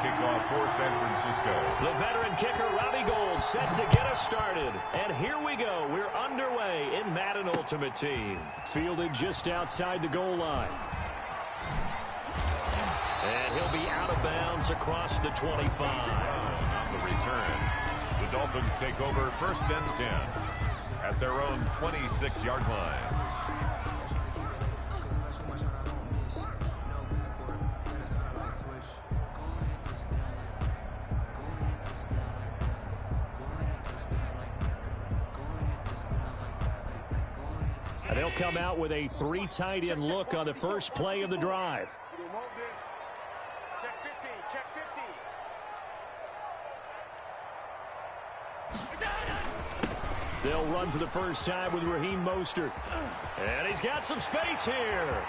kickoff for San Francisco. The veteran kicker, Robbie Gould, set to get us started. And here we go. We're underway in Madden Ultimate Team. Fielded just outside the goal line. And he'll be out of bounds across the 25. On the return, the Dolphins take over 1st and 10 at their own 26-yard line. And they'll come out with a 3 tight end look on the first play of the drive. Check 50, check 50. They'll run for the first time with Raheem Mostert. And he's got some space here.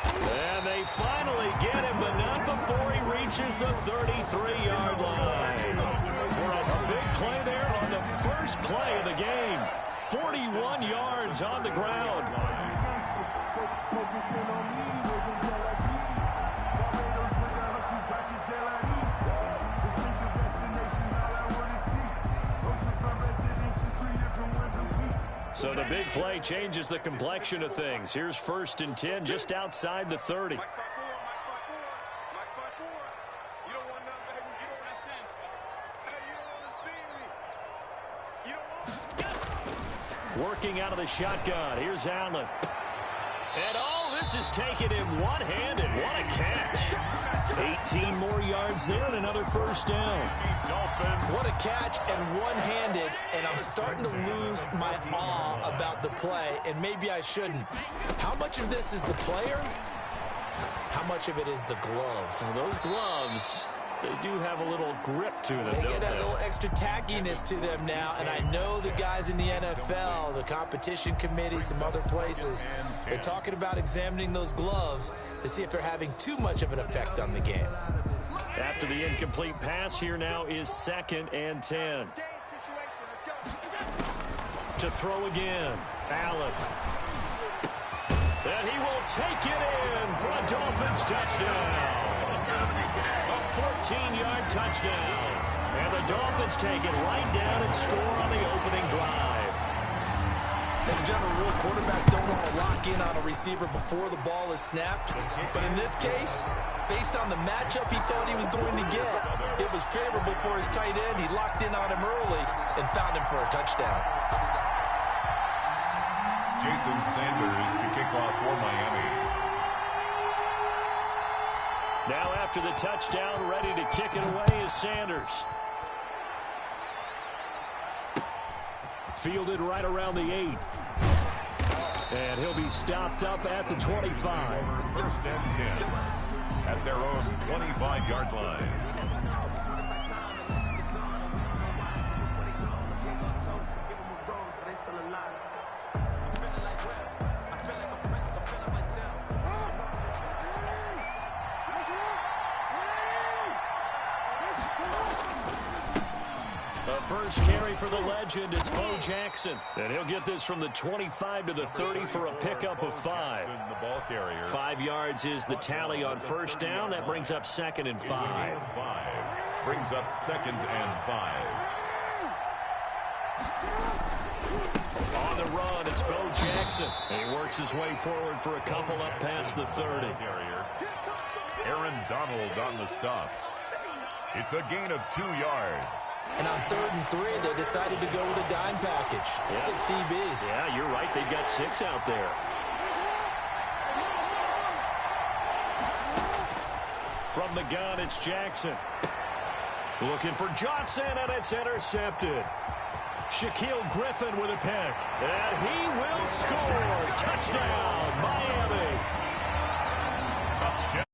And they finally get him, but not before he reaches the 33-yard line. A big play there on the first play of the game. 41 yards on the ground. So the big play changes the complexion of things. Here's 1st and 10 just outside the 30. Working out of the shotgun. Here's Allen. And all this is taken in one-handed. What a catch. 18 more yards there and another first down. What a catch and one-handed, and I'm starting to lose my awe about the play, and maybe I shouldn't. How much of this is the player? How much of it is the glove? Well, those gloves, they do have a little grip to them, They don't get that they? little extra tackiness to them now, and I know the guys in the NFL, the competition committee, some other places, they're talking about examining those gloves to see if they're having too much of an effect on the game. After the incomplete pass, here now is 2nd and 10. To throw again, Allen. And he will take it in for a Dolphins touchdown. A 14-yard touchdown. And the Dolphins take it right down and score on the opening drive. As a general rule, quarterbacks don't want to lock in on a receiver before the ball is snapped. But in this case, based on the matchup he thought he was going to get, it was favorable for his tight end. He locked in on him early and found him for a touchdown. Jason Sanders to kick off for Miami. Now after the touchdown, ready to kick it away is Sanders. Fielded right around the 8. And he'll be stopped up at the 25. 1st and 10 at their own 25-yard line. First carry for the legend, it's Bo Jackson. And he'll get this from the 25 to the 30 for a pickup of 5. The ball carrier. 5 yards is the tally on first down. That brings up 2nd and 5. Brings up 2nd and 5. On the run, it's Bo Jackson. And he works his way forward for a couple up past the 30. Aaron Donald on the stop. It's a gain of 2 yards. And on 3rd and 3, they decided to go with a dime package. Yeah. 6 DBs. Yeah, you're right. They've got 6 out there. From the gun, it's Jackson. Looking for Johnson, and it's intercepted. Shaquille Griffin with a pick. And he will score. Touchdown, Miami. Touchdown.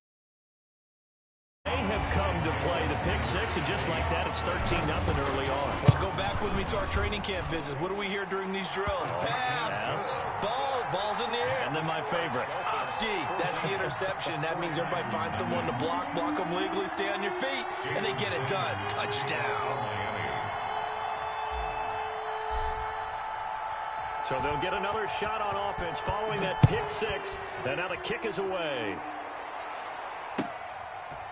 To play the pick 6, and just like that, it's 13-0 early on. Well, go back with me to our training camp visits. What do we hear during these drills? Pass. Ball's in the air. And then my favorite. Oski, that's the interception. That means everybody finds someone to block them legally, stay on your feet, and they get it done. Touchdown. So they'll get another shot on offense following that pick 6, and now the kick is away.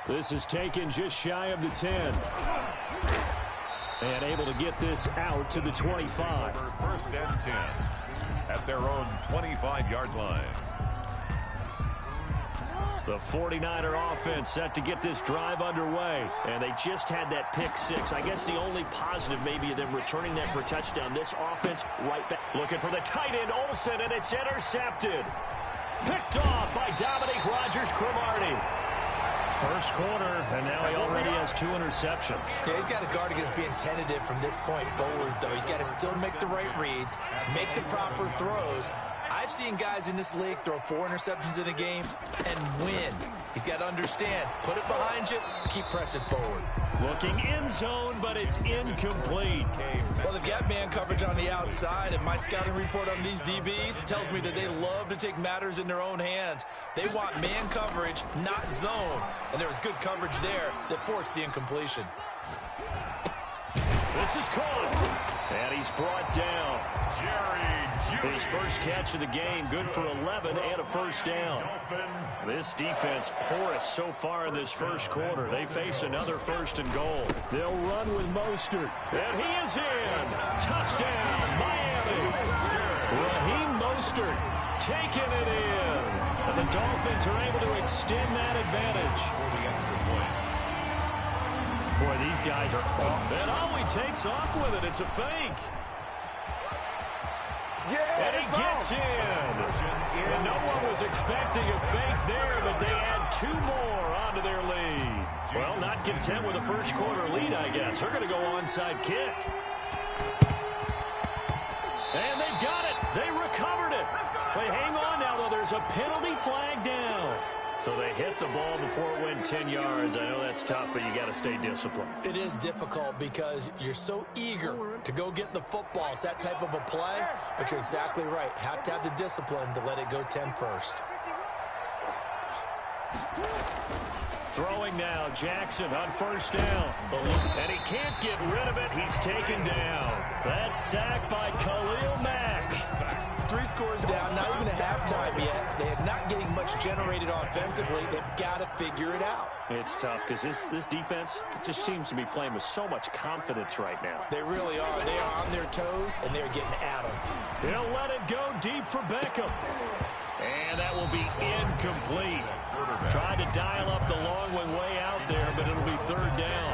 This is taken just shy of the 10. And able to get this out to the 25. First and 10 at their own 25-yard line. The 49er offense set to get this drive underway. And they just had that pick six. I guess the only positive maybe of them returning that for a touchdown. This offense right back. Looking for the tight end, Olsen, and it's intercepted. Picked off by Dominique Rodgers-Cromartie. First quarter, and now he already has 2 interceptions. Yeah, he's got to guard against being tentative from this point forward, though. He's got to still make the right reads, make the proper throws. I've seen guys in this league throw 4 interceptions in a game and win. He's got to understand, put it behind you, keep pressing forward. Looking in zone, but it's incomplete. Well, they've got man coverage on the outside, and my scouting report on these DBs tells me that they love to take matters in their own hands. They want man coverage, not zone. And there was good coverage there that forced the incompletion. This is caught, and he's brought down. His first catch of the game, good for 11 and a first down. This defense porous so far in this first quarter. They face another first and goal. They'll run with Mostert, and he is in. Touchdown, Miami. Raheem Mostert taking it in. And the Dolphins are able to extend that advantage. Boy, these guys are off. And he takes off with it. It's a fake. And he gets in. And no one was expecting a fake there, but they add 2 more onto their lead. Well, not content with a first quarter lead, I guess. They're going to go onside kick. And they've got it. They recovered it. But hang on now, though. There's a penalty flag down. So they hit the ball before it went 10 yards. I know that's tough, but you got to stay disciplined. It is difficult because you're so eager to go get the football. It's that type of a play, but you're exactly right. Have to have the discipline to let it go 10 first. Throwing now, Jackson on first down. And he can't get rid of it. He's taken down. That's sacked by Khalil Mack. 3 scores down, not even a halftime yet. They are not getting much generated offensively. They've got to figure it out. It's tough because this defense just seems to be playing with so much confidence right now. They really are. They are on their toes, and they're getting at them. He'll let it go deep for Beckham. And that will be incomplete. Tried to dial up the long one way out there, but it'll be 3rd down.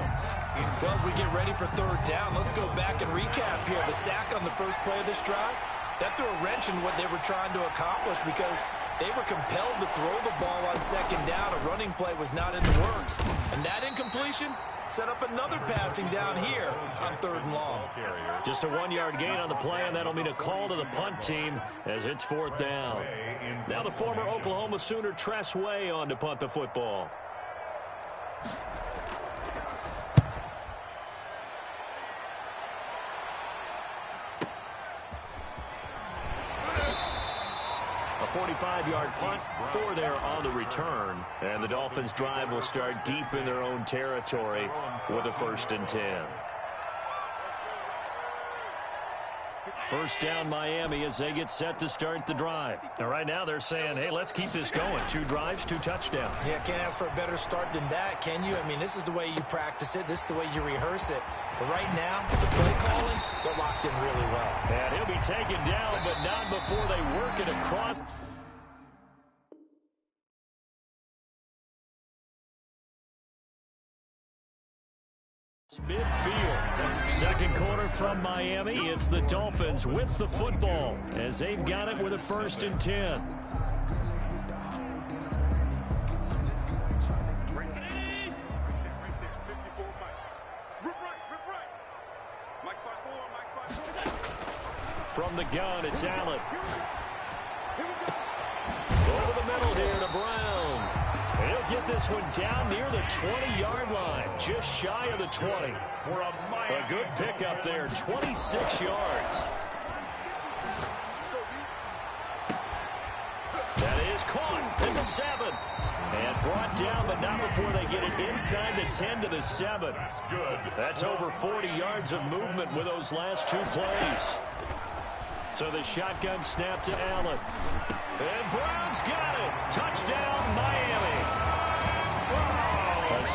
Well, as we get ready for 3rd down, let's go back and recap here. The sack on the first play of this drive, that threw a wrench in what they were trying to accomplish because they were compelled to throw the ball on 2nd down. A running play was not in the works. And that incompletion set up another passing down here on 3rd and long. Just a 1-yard gain on the play, and that'll mean a call to the punt team as it's 4th down. Now the former Oklahoma Sooner Tress Way on to punt the football. A 45-yard punt for there on the return. And the Dolphins drive will start deep in their own territory with a 1st and 10. First down Miami as they get set to start the drive. And right now they're saying, hey, let's keep this going. 2 drives, 2 touchdowns. Yeah, can't ask for a better start than that, can you? I mean, this is the way you practice it. This is the way you rehearse it. But right now, the play calling, they're locked in really well. And he'll be taken down, but not before they work it across. Midfield. 2nd quarter from Miami. It's the Dolphins with the football as they've got it with a 1st and 10. From the gun, it's Allen. Over the middle here to Brown. He'll get this one down near the 20-yard line, just shy of the 20. A good pickup there, 26 yards. That is caught in the 7. And brought down, but not before they get it inside the 10 to the 7. That's good. That's over 40 yards of movement with those last 2 plays. So the shotgun snap to Allen. And Brown's got it. Touchdown, Miami. A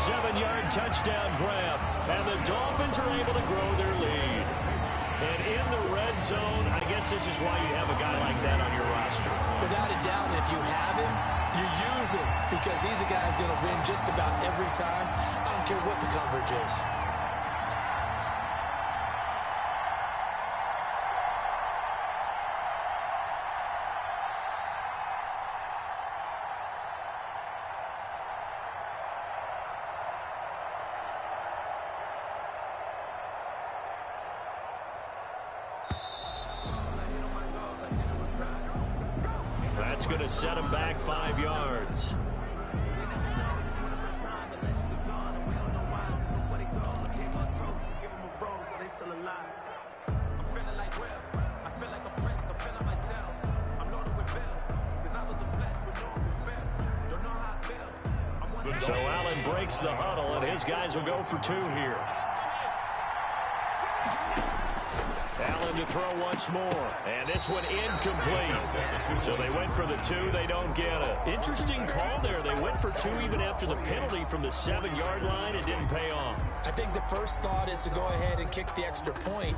touchdown grab, and the Dolphins are able to grow their lead. And in the red zone, I guess this is why you have a guy like that on your roster. Without a doubt, if you have him, you use him because he's a guy who's going to win just about every time. I don't care what the coverage is. That's going to set him back 5 yards. So Allen breaks the huddle, and his guys will go for 2 here. Allen to throw once more, and this one incomplete. So they went for the 2, they don't get it. Interesting call there. They went for 2 even after the penalty from the 7-yard line. It didn't pay off. I think the first thought is to go ahead and kick the extra point,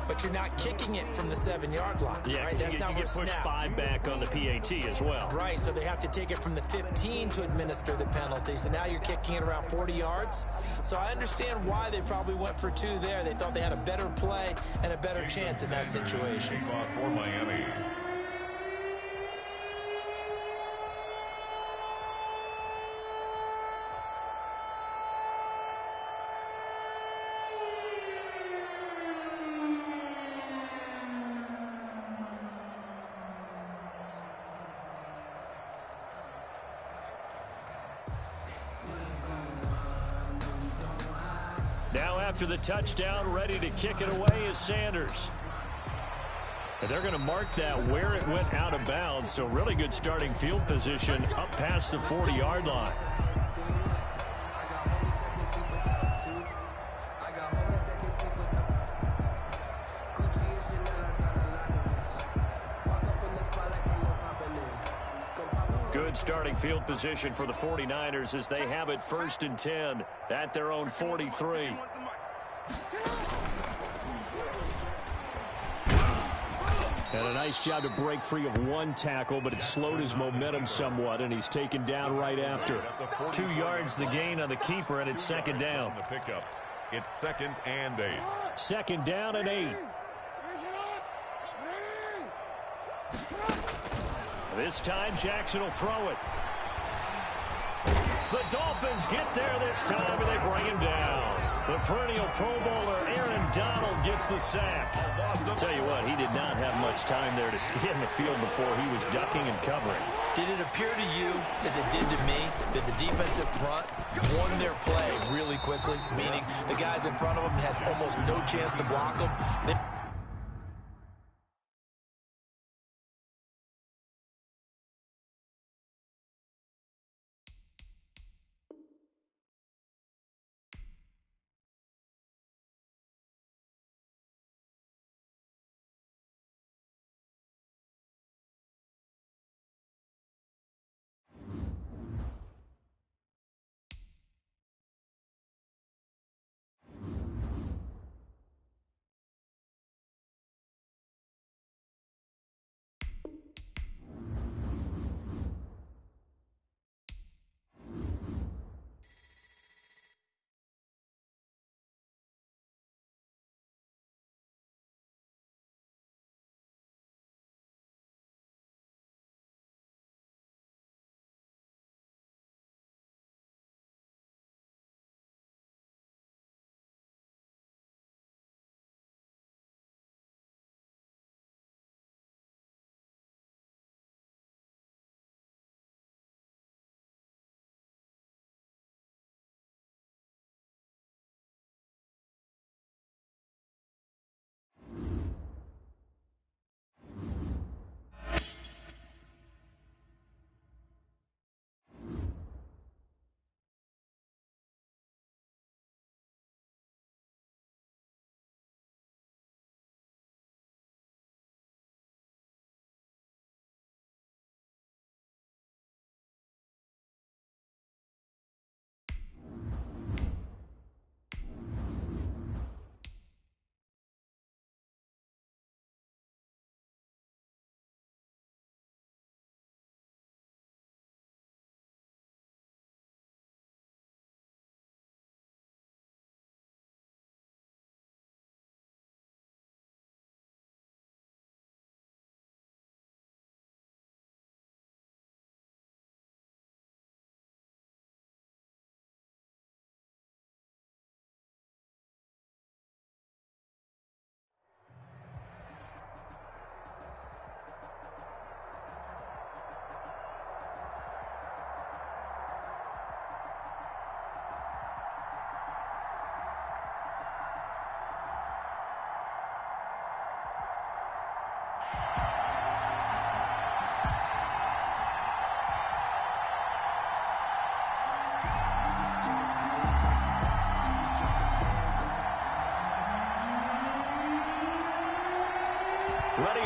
but you're not kicking it from the 7-yard line. Yeah, right? That's you not get pushed 5 back on the PAT as well. Right, so they have to take it from the 15 to administer the penalty. So now you're kicking it around 40 yards. So I understand why they probably went for 2 there. They thought they had a better play and a better chance in that situation. Kickoff for Miami. Now after the touchdown, ready to kick it away is Sanders. And they're going to mark that where it went out of bounds, so really good starting field position up past the 40-yard line. Good starting field position for the 49ers as they have it 1st and 10 at their own 43. And a nice job to break free of 1 tackle, but it slowed his momentum somewhat, and he's taken down right after. 2 yards the gain on the keeper, and it's 2nd down. The pickup. It's 2nd and 8. 2nd down and 8. This time, Jackson will throw it. The Dolphins get there this time, and they bring him down. The perennial Pro Bowler Aaron Donald gets the sack. I'll tell you what, he did not have much time there to scan the field before he was ducking and covering. Did it appear to you, as it did to me, that the defensive front won their play really quickly? Meaning the guys in front of them had almost no chance to block them.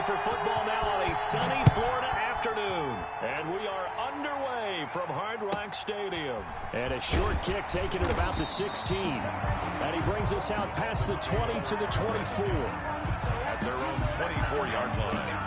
ready for football now on a sunny Florida afternoon. And we are underway from Hard Rock Stadium. And a short kick taken at about the 16. And he brings us out past the 20 to the 24. At their own 24-yard line.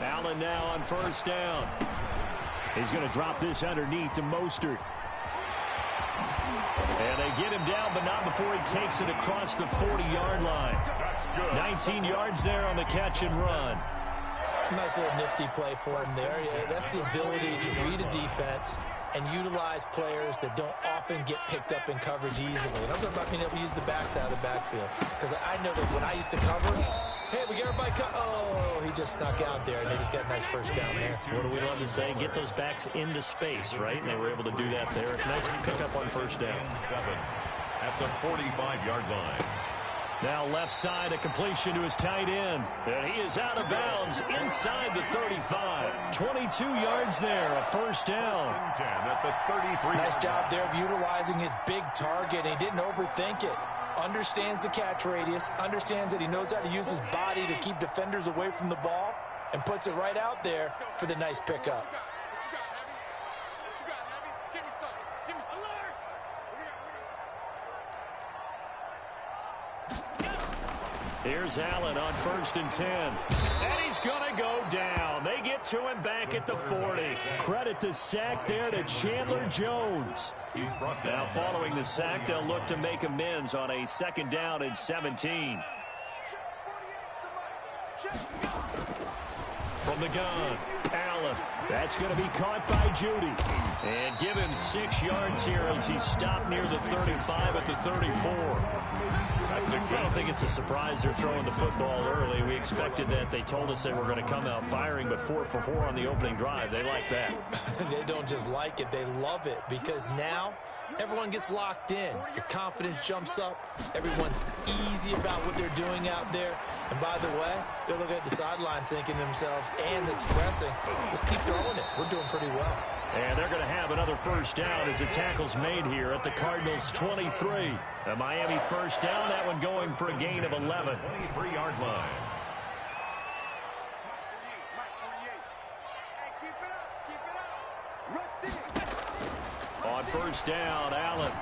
Allen now on first down. He's going to drop this underneath to Mostert. And they get him down, but not before he takes it across the 40-yard line. That's good. 19 yards there on the catch and run. Nice little nifty play for him there. Yeah, that's the ability to read a defense and utilize players that don't often get picked up in coverage easily. And I'm talking about being able to use the backs out of the backfield. Because I know that when I used to cover, hey, we get everybody oh, he just snuck out there, and they just got a nice first down there. What do we love to say? Get those backs into space, right? And they were able to do that there. Nice pickup on first down. 7 at the 45-yard line. Now left side, a completion to his tight end. And he is out of bounds inside the 35. 22 yards there, a first down. 10 at the 33. Nice job there of utilizing his big target. He didn't overthink it. Understands the catch radius, understands that he knows how to use his body to keep defenders away from the ball, and puts it right out there for the nice pickup. What you got, Heavy? What you got, Heavy? Give me some. Give me some. Here's Allen on first and 10. And he's going to go down. They get to him back at the 40. Credit the sack there to Chandler Jones. Now following the sack, they'll look to make amends on a second down and 17. From the gun, Allen. That's going to be caught by Judy. And give him 6 yards here as he's stopped near the 35 at the 34. I don't think it's a surprise they're throwing the football early. We expected that. They told us they were going to come out firing, but 4 for 4 on the opening drive. They like that. They don't just like it, they love it, because now everyone gets locked in. The confidence jumps up. Everyone's easy about what they're doing out there. And by the way, they're looking at the sideline thinking to themselves and expressing, let's keep throwing it. We're doing pretty well. And they're going to have another first down as the tackle's made here at the Cardinals' 23. A Miami first down, that one going for a gain of 11. 23-yard line. On first down, Allen.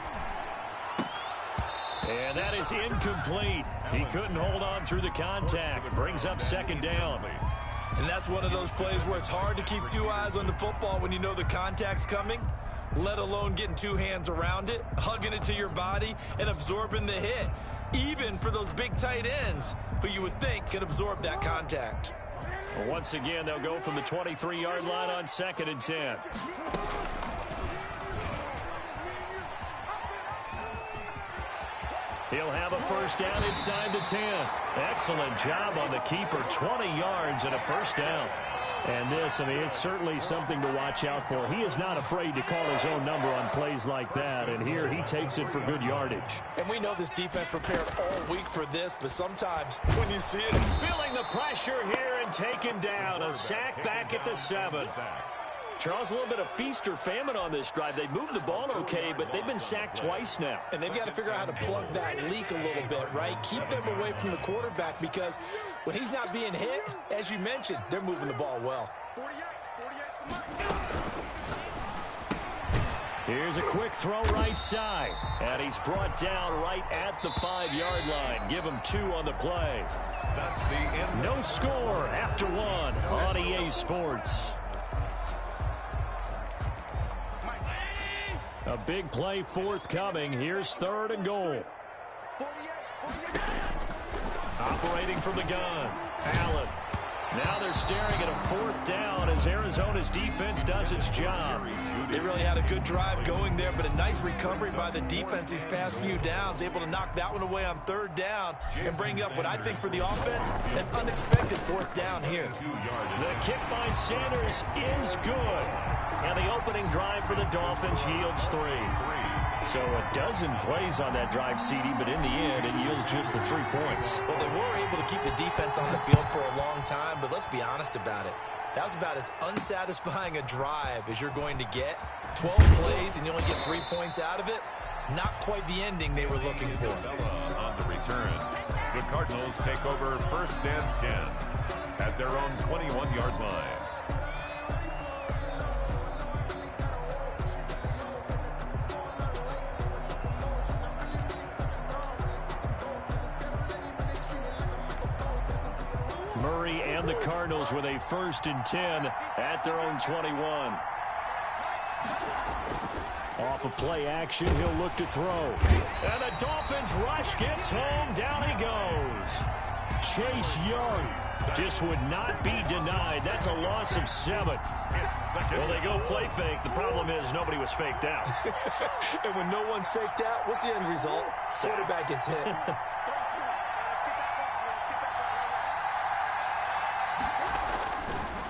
And that is incomplete. He couldn't hold on through the contact. Brings up second down. And that's one of those plays where it's hard to keep 2 eyes on the football when you know the contact's coming, let alone getting 2 hands around it, hugging it to your body, and absorbing the hit, even for those big tight ends who you would think could absorb that contact. Well, once again, they'll go from the 23-yard line on second and 10. He'll have a first down inside the 10. Excellent job on the keeper. 20 yards and a first down. And this, I mean, it's certainly something to watch out for. He is not afraid to call his own number on plays like that. And here he takes it for good yardage. And we know this defense prepared all week for this, but sometimes when you see it, feeling the pressure here and taken down. A sack back at the 7. Charles, a little bit of feast or famine on this drive. They moved the ball okay, but they've been sacked twice now. And they've got to figure out how to plug that leak a little bit, right? Keep them away from the quarterback, because when he's not being hit, as you mentioned, they're moving the ball well. Here's a quick throw right side. And he's brought down right at the 5-yard line. Give him 2 on the play. That's the end. No score after 1 on EA Sports. A big play forthcoming. Here's 3rd and goal. Operating from the gun, Allen. Now they're staring at a 4th down as Arizona's defense does its job. They really had a good drive going there, but a nice recovery by the defense these past few downs, able to knock that one away on 3rd down and bring up what I think for the offense, an unexpected 4th down here. The kick by Sanders is good. and the opening drive for the Dolphins yields 3. So a dozen plays on that drive, CD, but in the end, it yields just the 3 points. Well, they were able to keep the defense on the field for a long time, but let's be honest about it. That was about as unsatisfying a drive as you're going to get. 12 plays and you only get 3 points out of it. Not quite the ending they were looking for. On the return, the Cardinals take over 1st and 10 at their own 21-yard line. Murray and the Cardinals with a 1st and 10 at their own 21. Off of play action, he'll look to throw. And the Dolphins rush gets home. Down he goes. Chase Young just would not be denied. That's a loss of 7. Well, they go play fake. The problem is nobody was faked out. And when no one's faked out, what's the end result? Quarterback gets hit.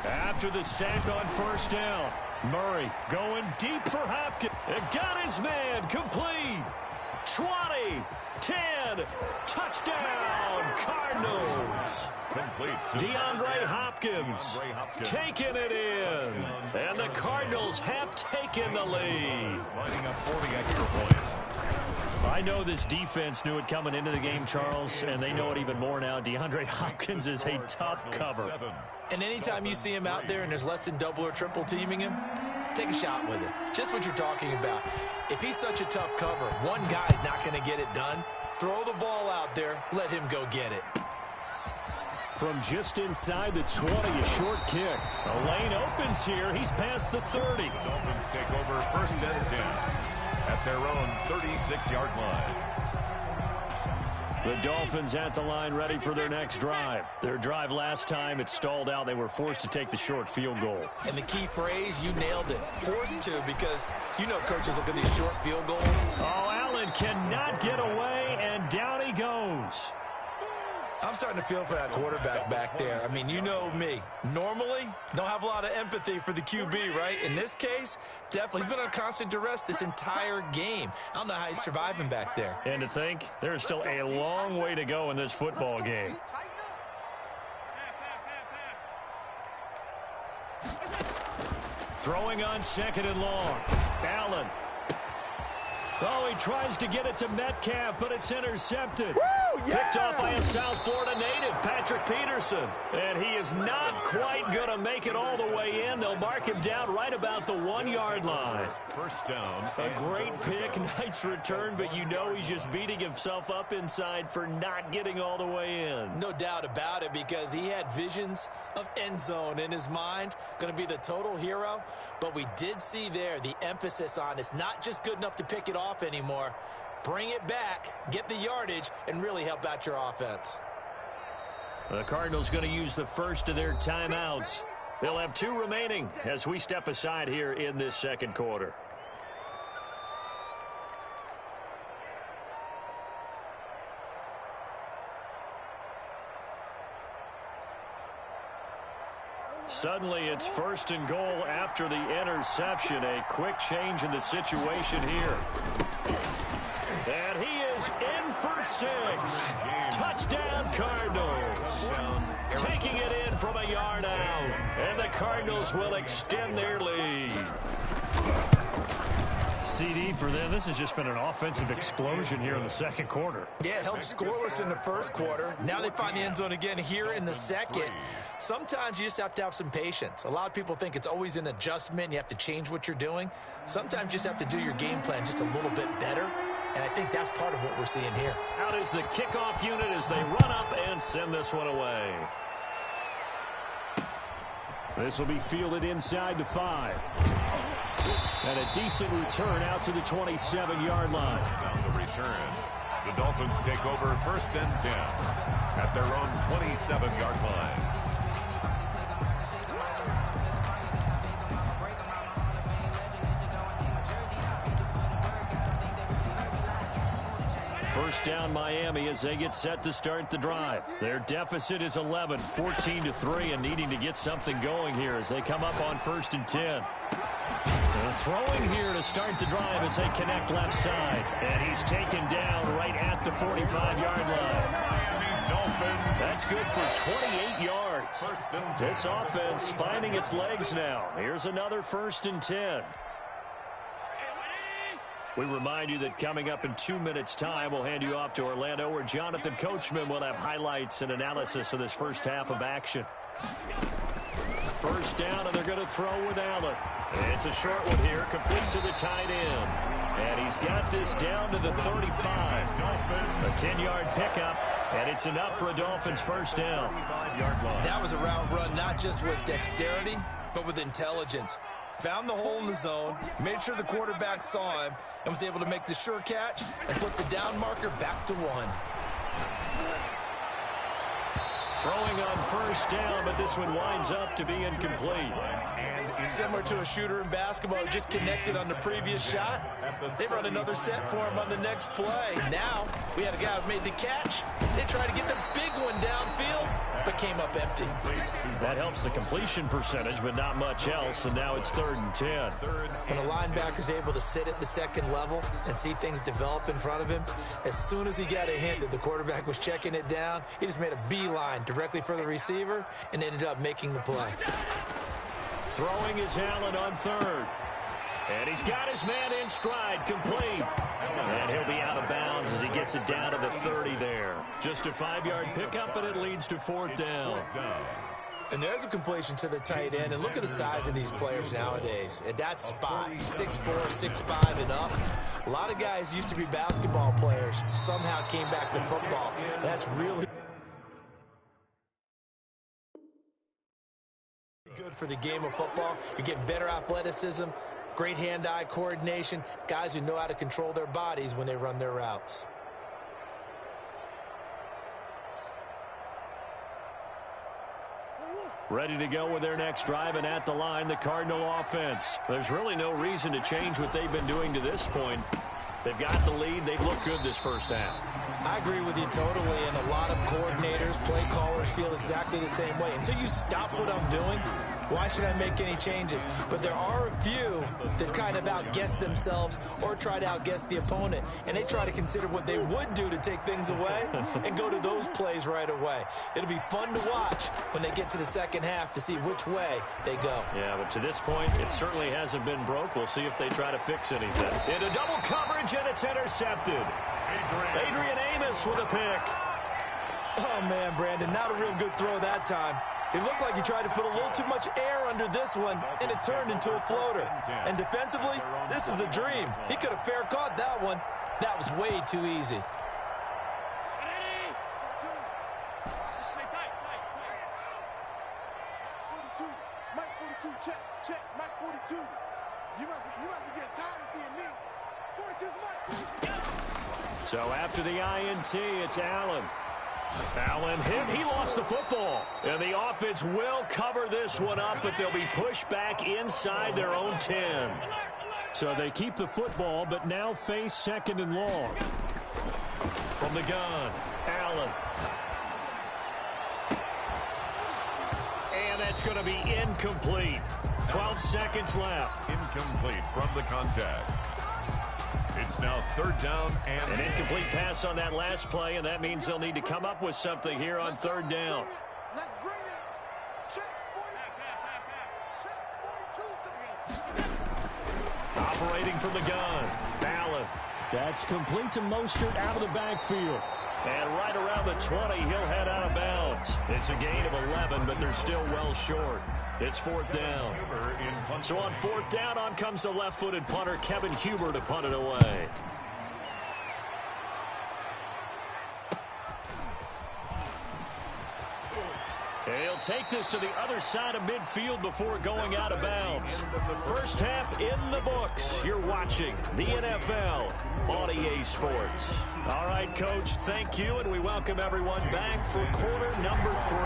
After the sack on 1st down, Murray going deep for Hopkins. It got his man complete. 20, 10, touchdown, Cardinals. Complete. DeAndre Hopkins taking it in. And the Cardinals have taken the lead. Lining up for the extra point. I know this defense knew it coming into the game, Charles, and they know it even more now. DeAndre Hopkins is a tough cover. And anytime you see him out there and there's less than double or triple teaming him, take a shot with it. Just what you're talking about. If he's such a tough cover, one guy's not going to get it done. Throw the ball out there. Let him go get it. From just inside the 20, a short kick. A lane opens here. He's past the 30. The Dolphins take over 1st and 10 at their own 36-yard line. The Dolphins at the line ready for their next drive. Their drive last time, it stalled out. They were forced to take the short field goal. And the key phrase, you nailed it. Forced to, because you know coaches look at these short field goals. Oh, Allen cannot get away, and down he goes. I'm starting to feel for that quarterback back there. I mean, you know me. Normally, don't have a lot of empathy for the QB, right? In this case, definitely. He's been on constant duress this entire game. I don't know how he's surviving back there. And to think, there's still a long way to go in this football game. Throwing on 2nd and long. Allen. Oh, he tries to get it to Metcalf, but it's intercepted. Woo, yeah! Picked off by a South Florida native, Patrick Peterson. And he is not quite going to make it all the way in. They'll mark him down right about the 1-yard line. 1st down. A great pick, nice return, but you know he's just beating himself up inside for not getting all the way in. No doubt about it, because he had visions of end zone in his mind. Going to be the total hero. But we did see there the emphasis on it's not just good enough to pick it off anymore. Bring it back, get the yardage, and really help out your offense. The Cardinals going to use the first of their timeouts. They'll have 2 remaining as we step aside here in this 2nd quarter. Suddenly, it's 1st and goal after the interception. A quick change in the situation here. And he is in for 6. Touchdown, Cardinals. Taking it in from a yard out. And the Cardinals will extend their lead. CD for them, this has just been an offensive explosion here in the 2nd quarter. Yeah, held scoreless in the 1st quarter. Now they find the end zone again here in the 2nd. Sometimes you just have to have some patience. A lot of people think it's always an adjustment. You have to change what you're doing. Sometimes you just have to do your game plan just a little bit better. And I think that's part of what we're seeing here. Out is the kickoff unit as they run up and send this one away. This will be fielded inside the 5. And a decent return out to the 27-yard line. On the return, the Dolphins take over 1st and 10 at their own 27-yard line. First down Miami as they get set to start the drive. Their deficit is 11, 14-3, and needing to get something going here as they come up on 1st and 10. throwing here to start the drive as they connect left side. And he's taken down right at the 45-yard line. That's good for 28 yards. This offense finding its legs now. Here's another 1st and 10. We remind you that coming up in 2 minutes' time, we'll hand you off to Orlando, where Jonathan Coachman will have highlights and analysis of this first half of action. First down, and they're going to throw with Allen. It's a short one here, complete to the tight end. And he's got this down to the 35. A 10-yard pickup, and it's enough for a Dolphins first down. That was a route run not just with dexterity, but with intelligence. Found the hole in the zone, made sure the quarterback saw him, and was able to make the sure catch and flip the down marker back to 1. Throwing on first down, but this one winds up to be incomplete. Similar to a shooter in basketball who just connected on the previous shot. They run another set for him on the next play. Now, we had a guy who made the catch. They tried to get the big one downfield, but came up empty. That helps the completion percentage, but not much else, and now it's 3rd and 10. When a linebacker's able to sit at the second level and see things develop in front of him, as soon as he got a hint that the quarterback was checking it down, he just made a beeline directly for the receiver and ended up making the play. Throwing is Allen on 3rd. And he's got his man in stride, complete. And he'll be out of bounds as he gets it down to the 30 there. Just a 5-yard pickup, and it leads to 4th down. And there's a completion to the tight end. And look at the size of these players nowadays. At that spot, 6'4", 6'5", and up. A lot of guys used to be basketball players, somehow came back to football. That's really good for the game of football. You're getting better athleticism, great hand-eye coordination, guys who know how to control their bodies when they run their routes. Ready to go with their next drive, and at the line, the Cardinal offense. There's really no reason to change what they've been doing to this point. They've got the lead. They've looked good this first half. I agree with you totally, and a lot of coordinators, play callers feel exactly the same way. Until you stop what I'm doing, why should I make any changes? But there are a few that kind of outguess themselves or try to outguess the opponent, and they try to consider what they would do to take things away and go to those plays right away. It'll be fun to watch when they get to the second half to see which way they go. Yeah, but to this point, it certainly hasn't been broke. We'll see if they try to fix anything. Into double coverage, and it's intercepted. Adrian Amos with a pick. Oh, man, Brandon, not a real good throw that time. It looked like he tried to put a little too much air under this one, and it turned into a floater. And defensively, this is a dream. He could have fair caught that one. That was way too easy. Mike 42, check, Mike 42. You must be getting tired of seeing me. 42's Mike. So after the INT, it's Allen. Allen hit. He lost the football. And the offense will cover this one up, but they'll be pushed back inside their own 10. So they keep the football, but now face 2nd and long. From the gun, Allen. And that's going to be incomplete. 12 seconds left. Incomplete from the contact. It's now 3rd down and an incomplete pass on that last play, and that means they'll need to come up with something here on 3rd down. Let's bring it. Check 40. Operating from the gun, Allen. That's complete to Mostert out of the backfield. And right around the 20, he'll head out of bounds. It's a gain of 11, but they're still well short. It's 4th down. So on 4th down, on comes the left-footed punter, Kevin Huber, to punt it away. He'll take this to the other side of midfield before going out of bounds. First half in the books. You're watching the NFL on EA Sports. All right, Coach, thank you, and we welcome everyone back for quarter number 3.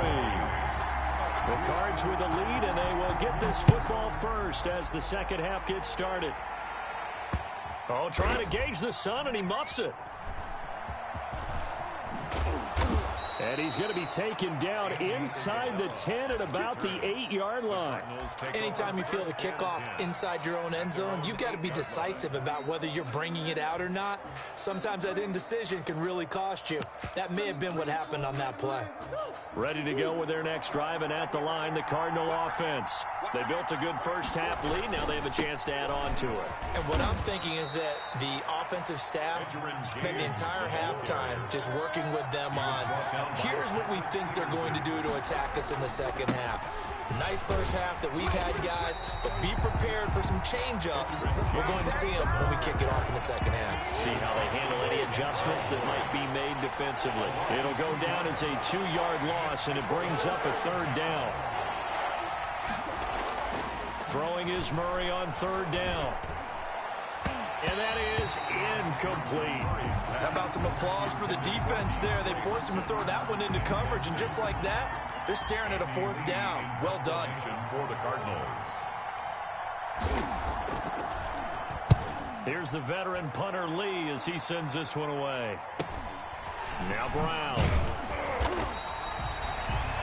The Cards with the lead, and they will get this football first as the second half gets started. Oh, trying to gauge the sun, and he muffs it. And he's going to be taken down inside the 10 at about the 8-yard line. Anytime you feel the kickoff inside your own end zone, you've got to be decisive about whether you're bringing it out or not. Sometimes that indecision can really cost you. That may have been what happened on that play. Ready to go with their next drive, and at the line, the Cardinal offense. They built a good first-half lead. Now they have a chance to add on to it. And what I'm thinking is that the offensive staff spent the entire halftime just working with them on, here's what we think they're going to do to attack us in the second half. Nice first half that we've had, guys, but be prepared for some change-ups. We're going to see them when we kick it off in the second half. See how they handle any adjustments that might be made defensively. It'll go down as a 2-yard loss, and it brings up a third down. Throwing is Murray on third down. And that is incomplete. How about some applause for the defense there? They forced him to throw that one into coverage, and just like that, they're staring at a fourth down. Well done. For the Cardinals. Here's the veteran punter Lee as he sends this one away. Now Brown.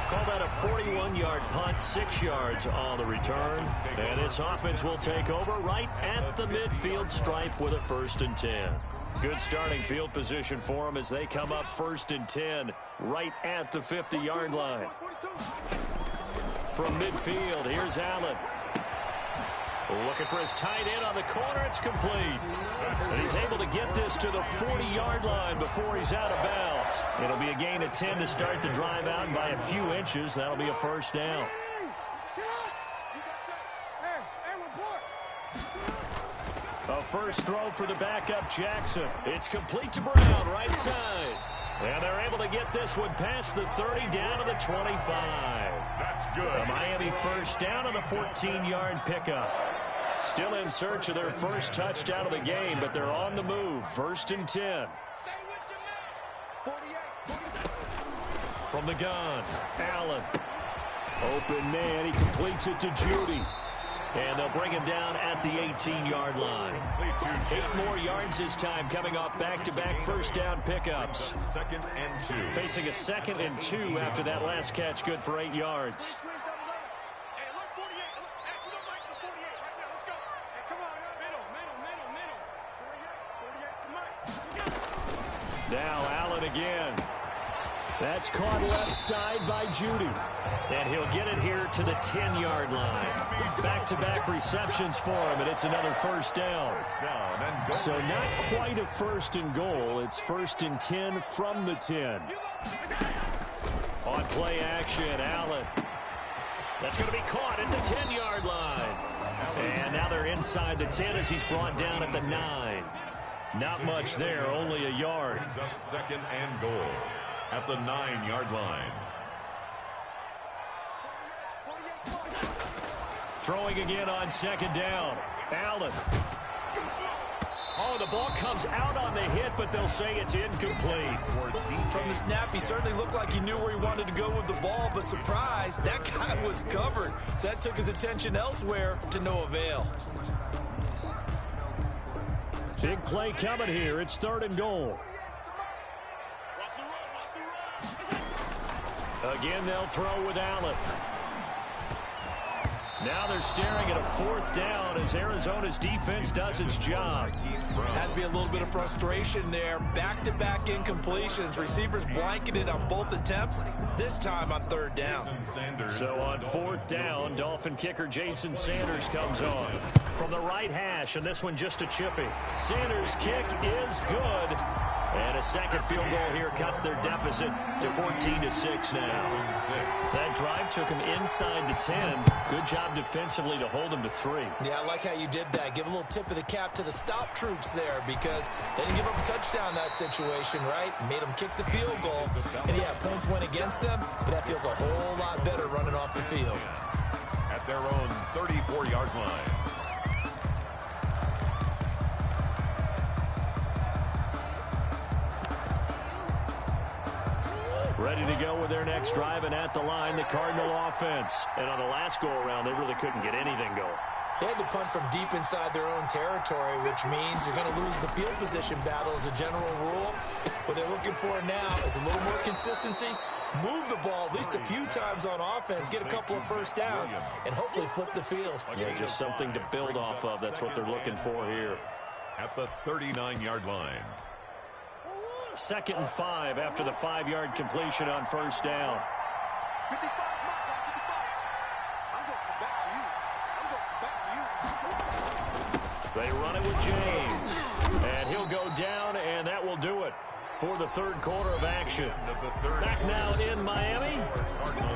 Call that a 41-yard punt, 6 yards on the return. And this offense will take over right at the midfield stripe with a 1st and 10. Good starting field position for them as they come up 1st and 10 right at the 50-yard line. From midfield, here's Allen. Looking for his tight end on the corner. It's complete. And he's able to get this to the 40-yard line before he's out of bounds. It'll be a gain of 10 to start the drive out by a few inches. That'll be a first down. A first throw for the backup Jackson. It's complete to Brown, right side. And they're able to get this one past the 30 down to the 25. That's good. A Miami first down on the 14-yard pickup. Still in search of their first touchdown of the game, but they're on the move. 1st and 10. From the gun, Allen. Open man, he completes it to Judy. And they'll bring him down at the 18-yard line. 8 more yards this time, coming off back-to-back first down pickups. 2nd and 2. Facing a 2nd and 2 after that last catch, good for 8 yards. Now Allen again. That's caught left side by Judy. And he'll get it here to the 10-yard line. Back-to-back receptions for him, and it's another first down. So not quite a 1st and goal. It's 1st and 10 from the 10. On play action, Allen. That's going to be caught at the 10-yard line. And now they're inside the 10 as he's brought down at the 9. Not much there, only a yard. Up 2nd and goal at the 9-yard line. Throwing again on 2nd down. Allen. Oh, the ball comes out on the hit, but they'll say it's incomplete. From the snap, he certainly looked like he knew where he wanted to go with the ball, but surprise, that guy was covered. So that took his attention elsewhere to no avail. Big play coming here. It's 3rd and goal. Again, they'll throw with Allen. Now they're staring at a 4th down as Arizona's defense does its job. Has to be a little bit of frustration there. Back-to-back incompletions. Receivers blanketed on both attempts, this time on 3rd down. So on 4th down, Dolphin kicker Jason Sanders comes on. From the right hash, and this one just a chippy. Sanders' kick is good. And a second field goal here cuts their deficit to 14-6 now. That drive took him inside the 10. Good job defensively to hold him to 3. Yeah, I like how you did that. Give a little tip of the cap to the stop troops there because they didn't give up a touchdown in that situation, right? Made them kick the field goal. And yeah, points went against them, but that feels a whole lot better running off the field. At their own 34-yard line. Ready to go with their next drive, and at the line, the Cardinal offense. And on the last go-around, they really couldn't get anything going. They had to punt from deep inside their own territory, which means you're going to lose the field position battle as a general rule. What they're looking for now is a little more consistency, move the ball at least a few times on offense, get a couple of first downs, and hopefully flip the field. Yeah, just something to build off of. That's what they're looking for here. At the 39-yard line. 2nd and 5 after the 5-yard completion on first down. 55, I'm going back to you. They run it with James. And he'll go down, and that will do it for the third quarter of action. Back now in Miami,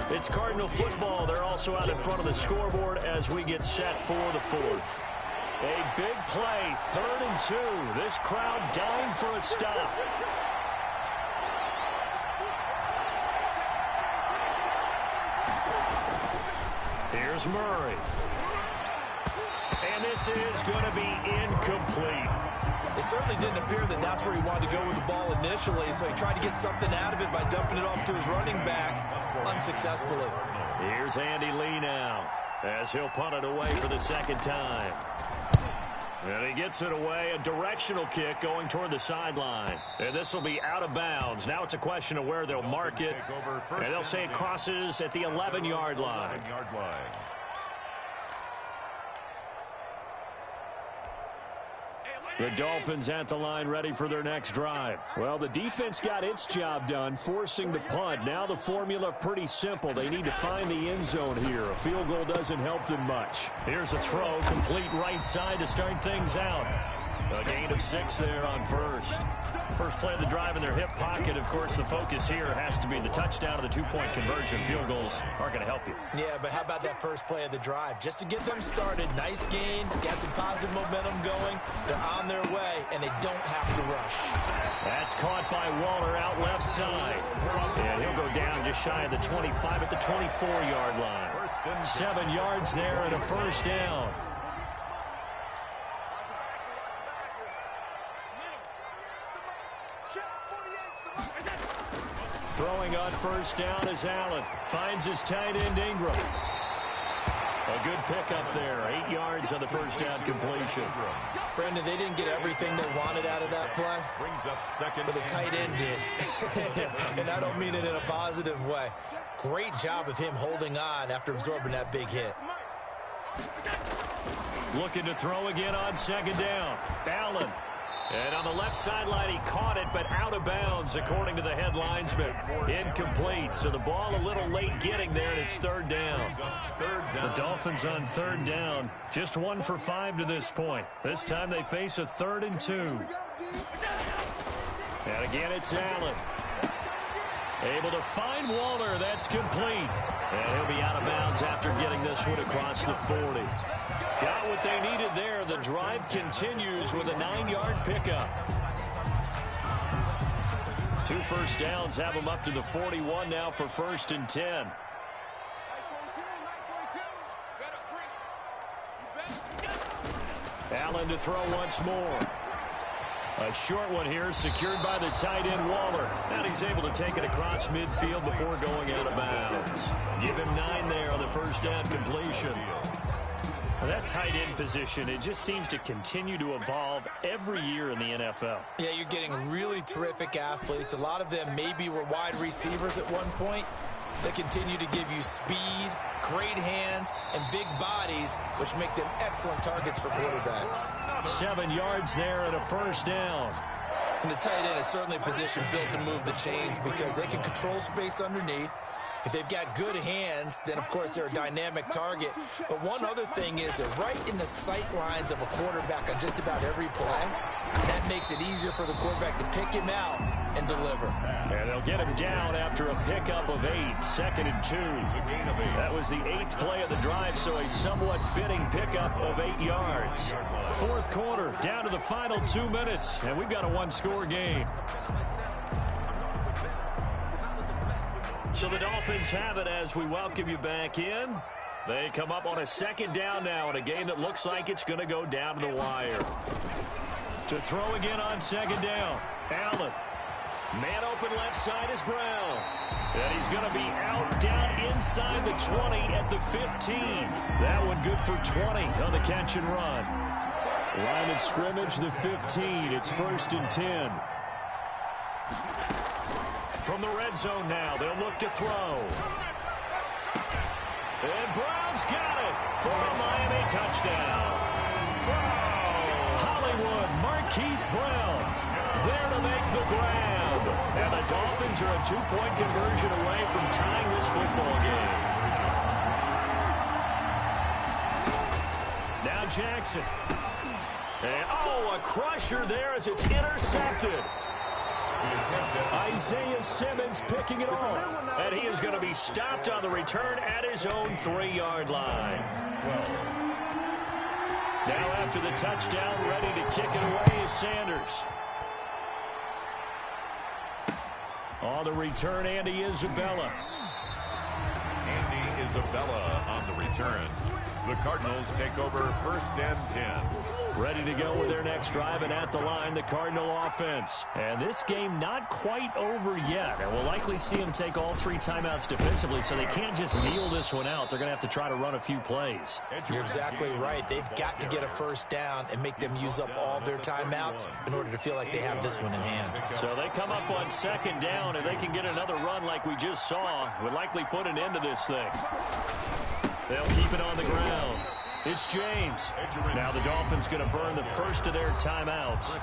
it's Cardinal football. They're also out in front of the scoreboard as we get set for the fourth. A big play, 3rd and 2. This crowd dying for a stop. Here's Murray. And this is going to be incomplete. It certainly didn't appear that that's where he wanted to go with the ball initially, so he tried to get something out of it by dumping it off to his running back unsuccessfully. Here's Andy Lee now as he'll punt it away for the 2nd time. And he gets it away, a directional kick going toward the sideline. And this will be out of bounds. Now it's a question of where they'll mark it. And they'll say it crosses at the 11-yard line. The Dolphins at the line ready for their next drive. Well, the defense got its job done, forcing the punt. Now the formula pretty simple. They need to find the end zone here. A field goal doesn't help them much. Here's a throw, complete right side to start things out. A gain of 6 there on first. First play of the drive in their hip pocket. Of course, the focus here has to be the touchdown of the 2-point conversion. Field goals aren't going to help you. Yeah, but how about that first play of the drive? Just to get them started, nice gain, got some positive momentum going. They're on their way, and they don't have to rush. That's caught by Waller out left side. And he'll go down just shy of the 25 at the 24-yard line. 7 yards there and a first down. Throwing on first down is Allen. Finds his tight end Ingram. A good pickup there. 8 yards on the first down completion. Brendan, they didn't get everything they wanted out of that play, but the tight end did. And I don't mean it in a positive way. Great job of him holding on after absorbing that big hit. Looking to throw again on 2nd down. Allen. And on the left sideline, he caught it, but out of bounds, according to the head linesman. Incomplete, so the ball a little late getting there, and it's 3rd down. The Dolphins on 3rd down, just 1 for 5 to this point. This time they face a 3rd and 2. And again, it's Allen. Able to find Waller. That's complete. And he'll be out of bounds after getting this one across the 40. Got what they needed there. The drive continues with a 9-yard pickup. 2 first downs have them up to the 41 now for 1st and 10. Allen to throw once more. A short one here, secured by the tight end Waller. And he's able to take it across midfield before going out of bounds. Give him 9 there on the first down completion. That tight end position, it just seems to continue to evolve every year in the NFL. Yeah, you're getting really terrific athletes. A lot of them maybe were wide receivers at one point. They continue to give you speed, great hands, and big bodies, which make them excellent targets for quarterbacks. 7 yards there and a first down. And the tight end is certainly a position built to move the chains because they can control space underneath. If they've got good hands, then, of course, they're a dynamic target. But one other thing is they're right in the sight lines of a quarterback on just about every play. That makes it easier for the quarterback to pick him out and deliver. And they'll get him down after a pickup of 8, 2nd and 2. That was the 8th play of the drive, so a somewhat fitting pickup of 8 yards. 4th quarter, down to the final 2 minutes, and we've got a 1-score game. So the Dolphins have it as we welcome you back in. They come up on a 2nd down now in a game that looks like it's going to go down to the wire. To throw again on 2nd down. Allen. Man open left side is Brown. And he's going to be out down inside the 20 at the 15. That one good for 20 on the catch and run. Line of scrimmage, the 15. It's 1st and 10. From the red zone now, they'll look to throw. And Brown's got it for a Miami touchdown. Hollywood Marquise Brown there to make the grab. And the Dolphins are a 2-point conversion away from tying this football game. Now Jackson. And, a crusher there as it's intercepted. Isaiah Simmons picking it off. And he is going to be stopped on the return at his own 3-yard line. Now after the touchdown, ready to kick it away is Sanders. On the return, Andy Isabella. Andy Isabella on the return. The Cardinals take over 1st and 10. Ready to go with their next drive, and at the line, the Cardinal offense. And this game not quite over yet. And we'll likely see them take all 3 timeouts defensively, so they can't just kneel this one out. They're going to have to try to run a few plays. You're exactly right. They've got to get a first down and make them use up all their timeouts in order to feel like they have this one in hand. So they come up on 2nd down, and they can get another run like we just saw. Would likely put an end to this thing. They'll keep it on the ground. It's James. Now the Dolphins going to burn the first of their timeouts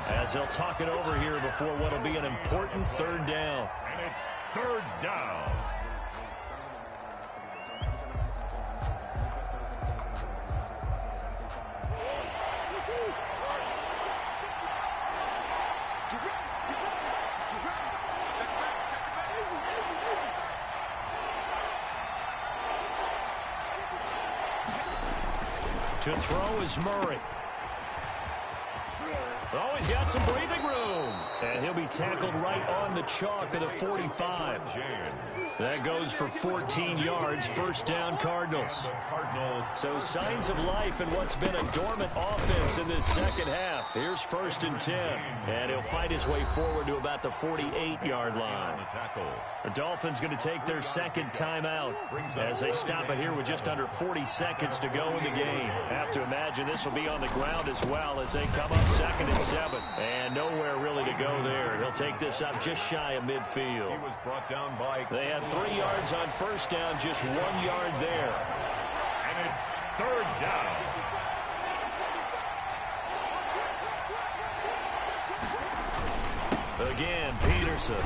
as they'll talk it over here before what will be an important 3rd down. And it's 3rd down. To throw is Murray. Oh, he's got some breathing room. And he'll be tackled right on the chalk of the 45. That goes for 14 yards. 1st down, Cardinals. So signs of life in what's been a dormant offense in this 2nd half. Here's 1st and 10. And he'll fight his way forward to about the 48-yard line. The Dolphins going to take their 2nd timeout as they stop it here with just under 40 seconds to go in the game. Have to imagine this will be on the ground as well as they come up 2nd and 7. And nowhere really to go there. He'll take this up just shy of midfield. He was brought down by... They had 3 yards on 1st down, just 1 yard there. And it's 3rd down. Again, Peterson.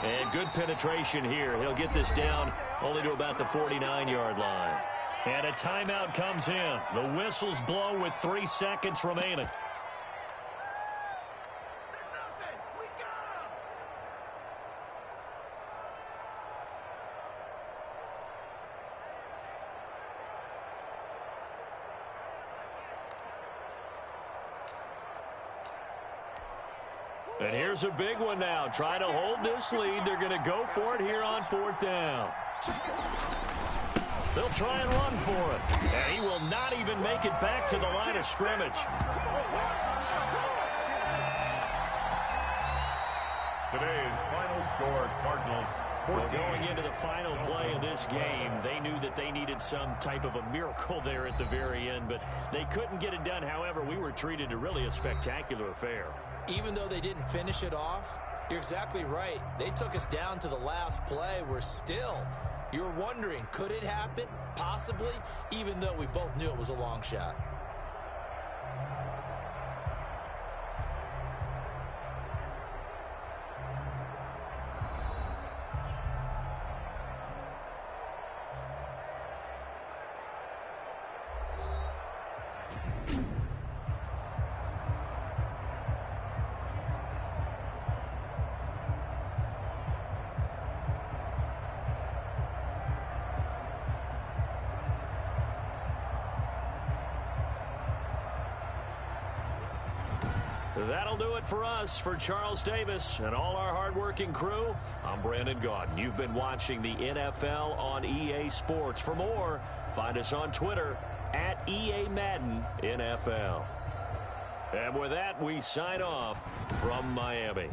And good penetration here. He'll get this down only to about the 49-yard line. And a timeout comes in. The whistles blow with 3 seconds remaining. And here's a big one now. Trying to hold this lead. They're going to go for it here on 4th down. They'll try and run for it. And he will not even make it back to the line of scrimmage. Today's final score, Cardinals 14. Well, going into the final play of this game, they knew that they needed some type of a miracle there at the very end, but they couldn't get it done. However, we were treated to really a spectacular affair. Even though they didn't finish it off, you're exactly right. They took us down to the last play. We're still, you're wondering, could it happen? Possibly, even though we both knew it was a long shot. That'll do it for us. For Charles Davis and all our hardworking crew, I'm Brandon Gaudin. You've been watching the NFL on EA Sports. For more, find us on Twitter at EA Madden NFL. And with that, we sign off from Miami.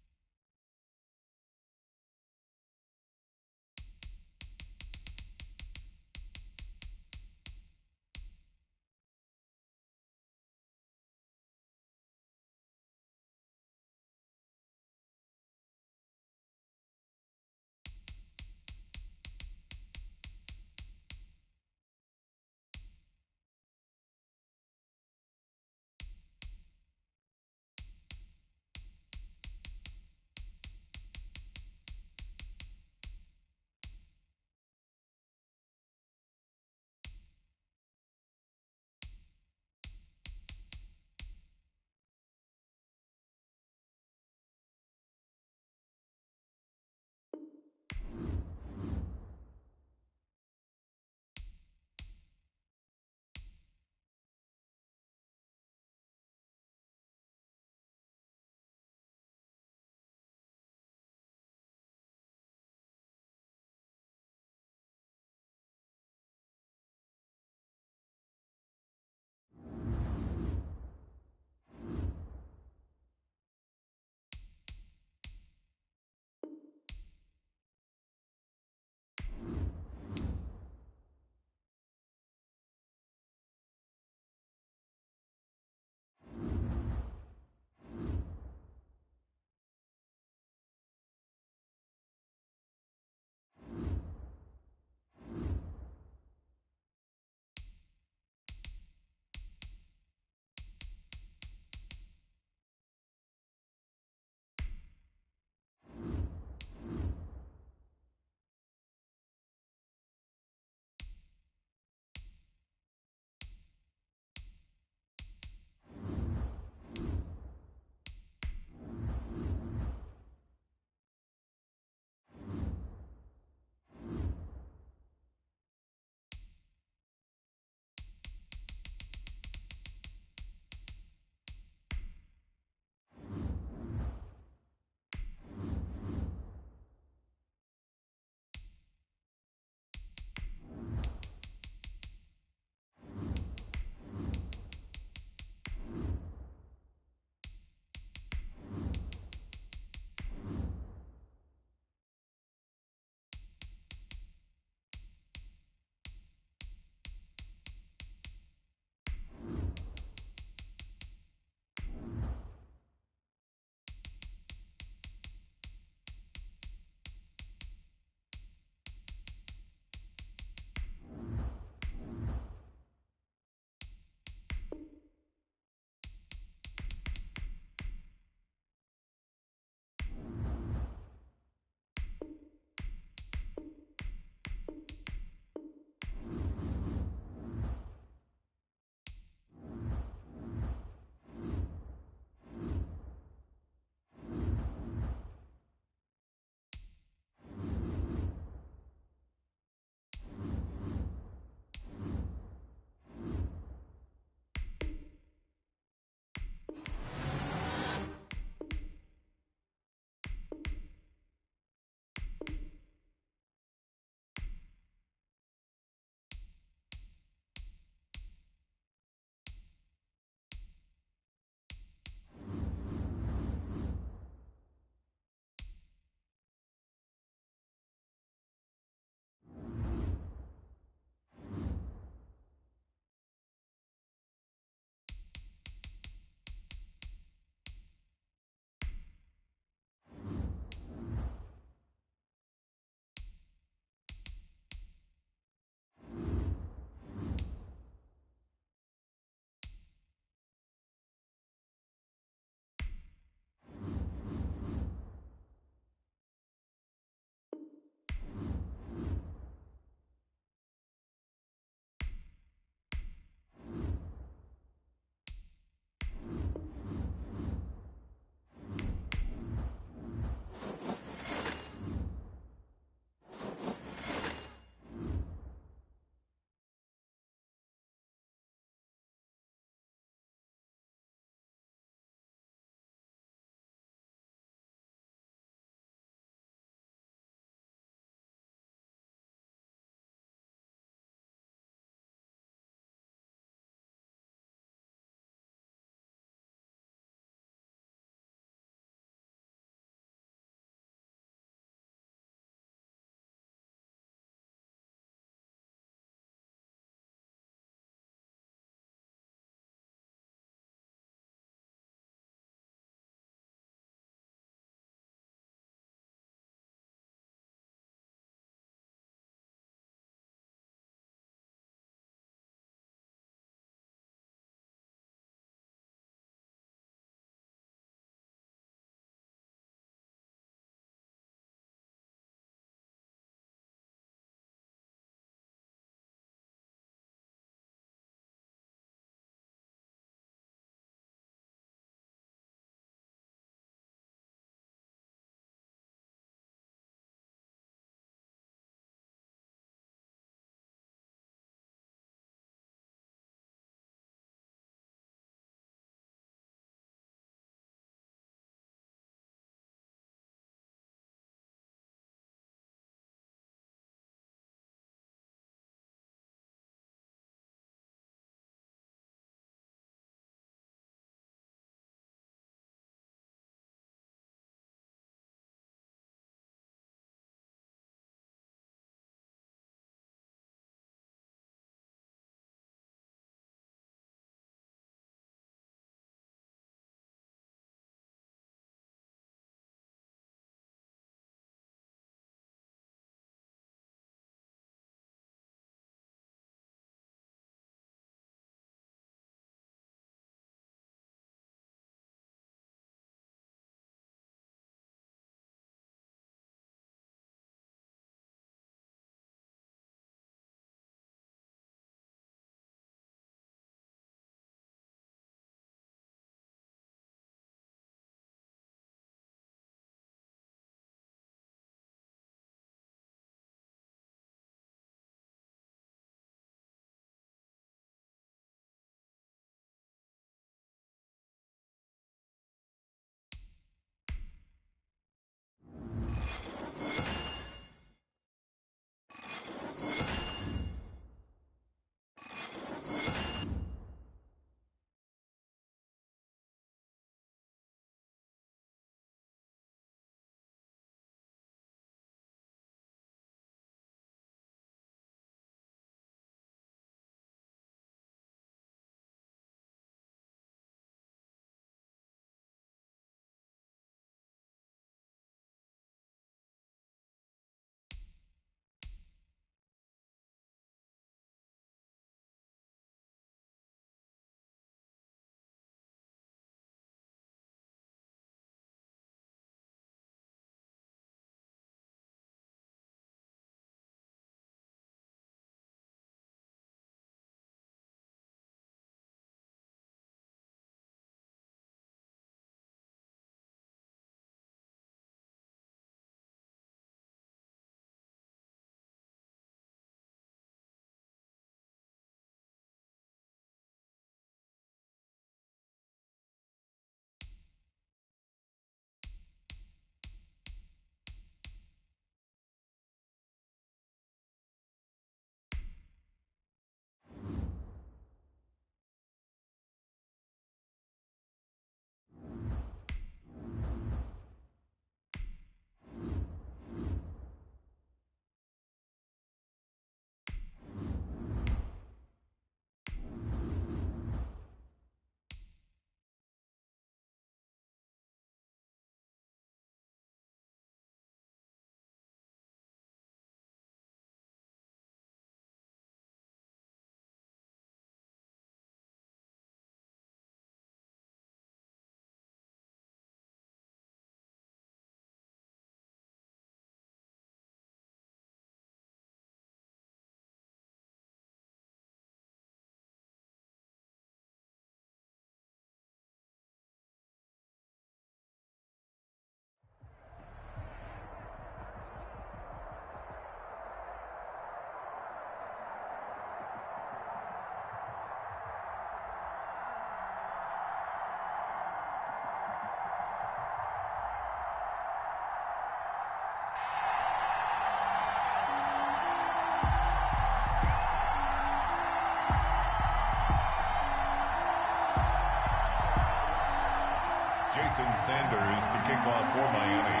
Jason Sanders to kick off for Miami.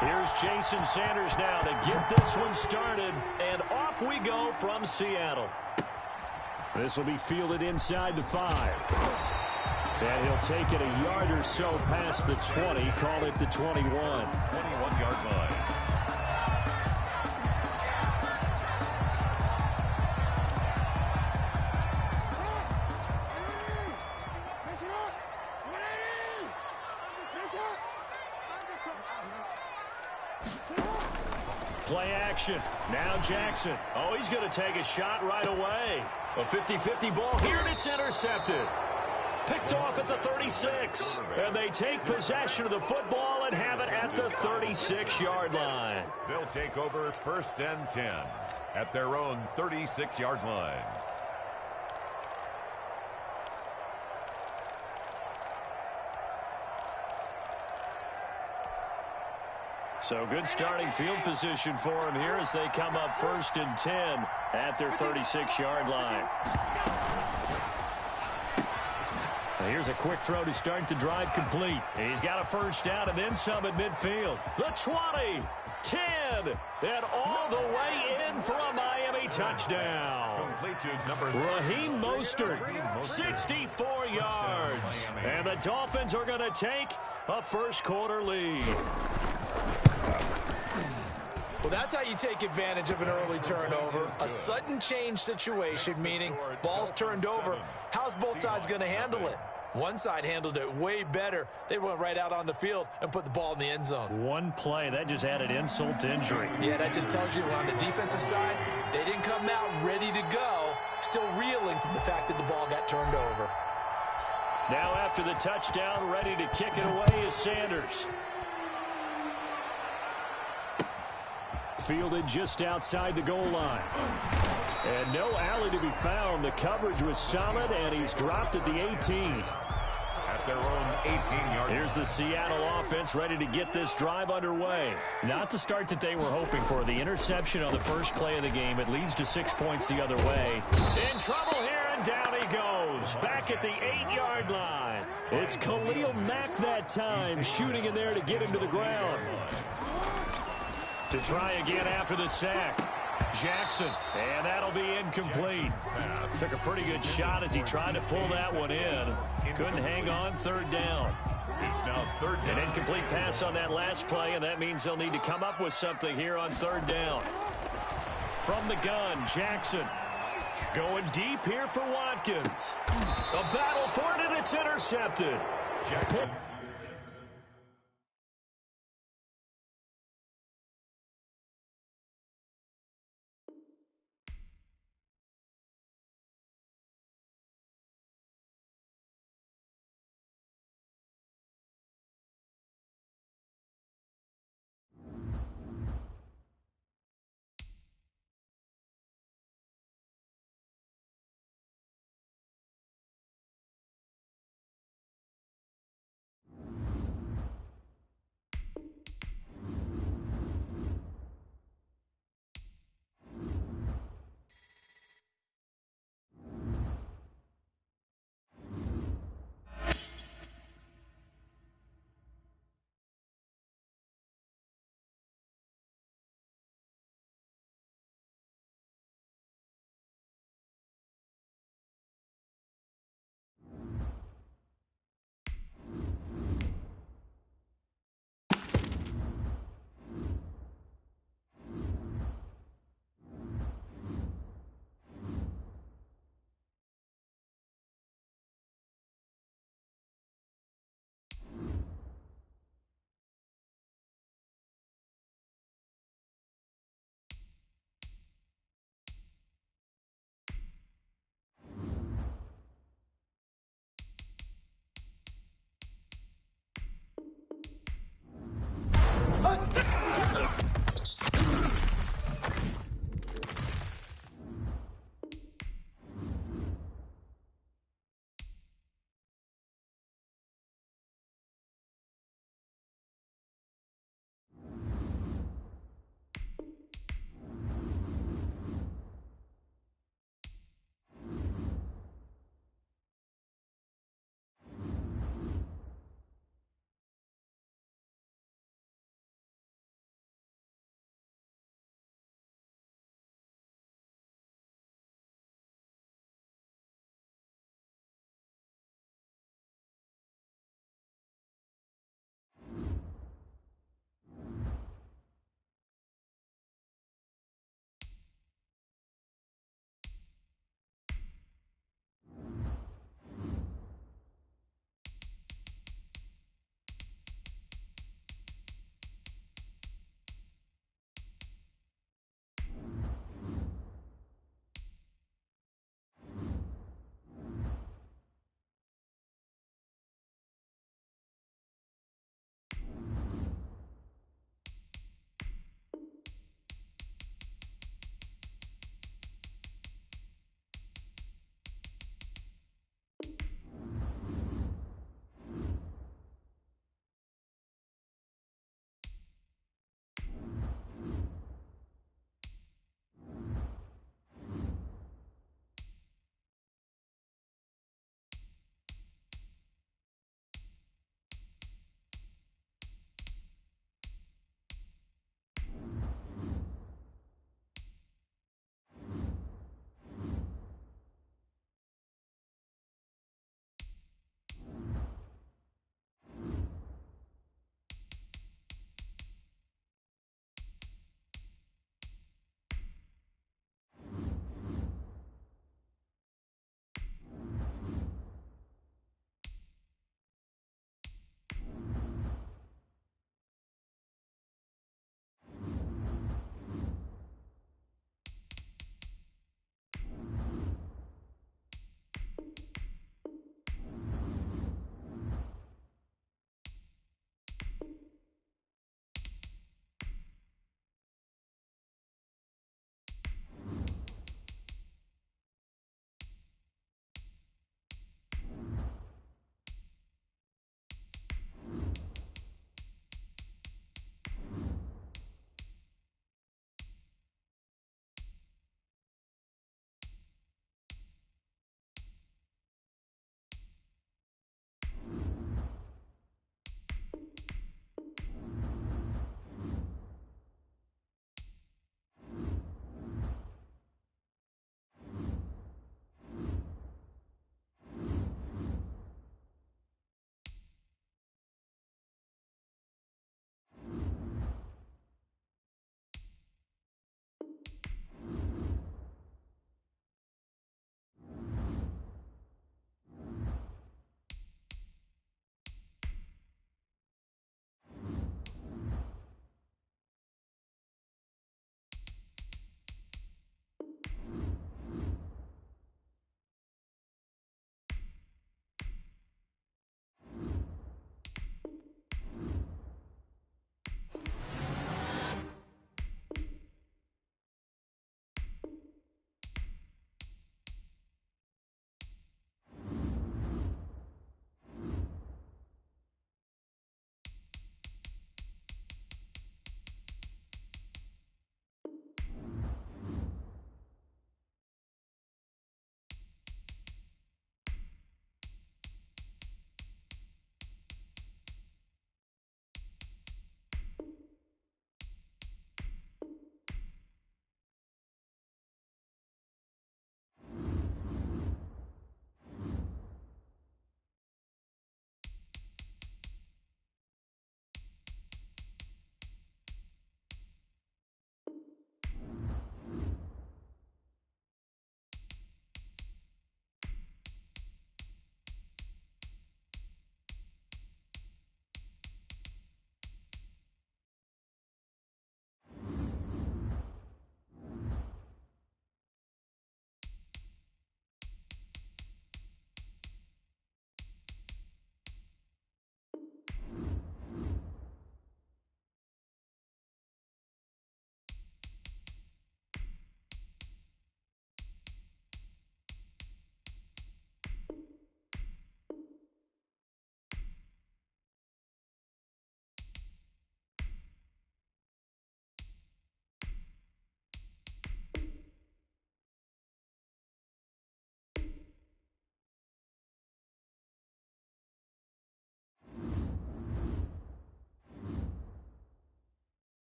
Here's Jason Sanders now to get this one started, and off we go from Seattle. This will be fielded inside the 5. And he'll take it a yard or so past the 20, call it the 21. 21-yard line. Play action. Now Jackson. Oh, he's going to take a shot right away. A 50-50 ball here, and it's intercepted. Picked off at the 36. And they take possession of the football and have it at the 36-yard line. They'll take over first and 10 at their own 36-yard line. So good starting field position for him here as they come up first and 10 at their 36-yard line. Now here's a quick throw to start the drive complete. He's got a first down and then some at midfield. The 20, 10, and all the way in for a Miami touchdown. Complete to number Raheem Mostert, 64 yards. And the Dolphins are going to take a first-quarter lead. Well, that's how you take advantage of an early turnover. A sudden change situation, meaning ball's turned over. How's both sides going to handle it? One side handled it way better. They went right out on the field and put the ball in the end zone. One play, that just added insult to injury. Yeah, that just tells you on the defensive side, they didn't come out ready to go, still reeling from the fact that the ball got turned over. Now after the touchdown, ready to kick it away is Sanders. Fielded just outside the goal line. And no alley to be found. The coverage was solid, and he's dropped at the 18. At their own 18-yard line. Here's the Seattle offense ready to get this drive underway. Not the start that they were hoping for. The interception on the first play of the game. It leads to 6 points the other way. In trouble here, and down he goes. Back at the 8-yard line. It's Khalil Mack that time, shooting in there to get him to the ground. To try again after the sack. Jackson, and that'll be incomplete. Took a pretty good shot as he tried to pull that one in. Couldn't hang on, third down. It's now third down. An incomplete pass on that last play, and that means they'll need to come up with something here on third down. From the gun, Jackson. Going deep here for Watkins. A battle for it, and it's intercepted. Jackson.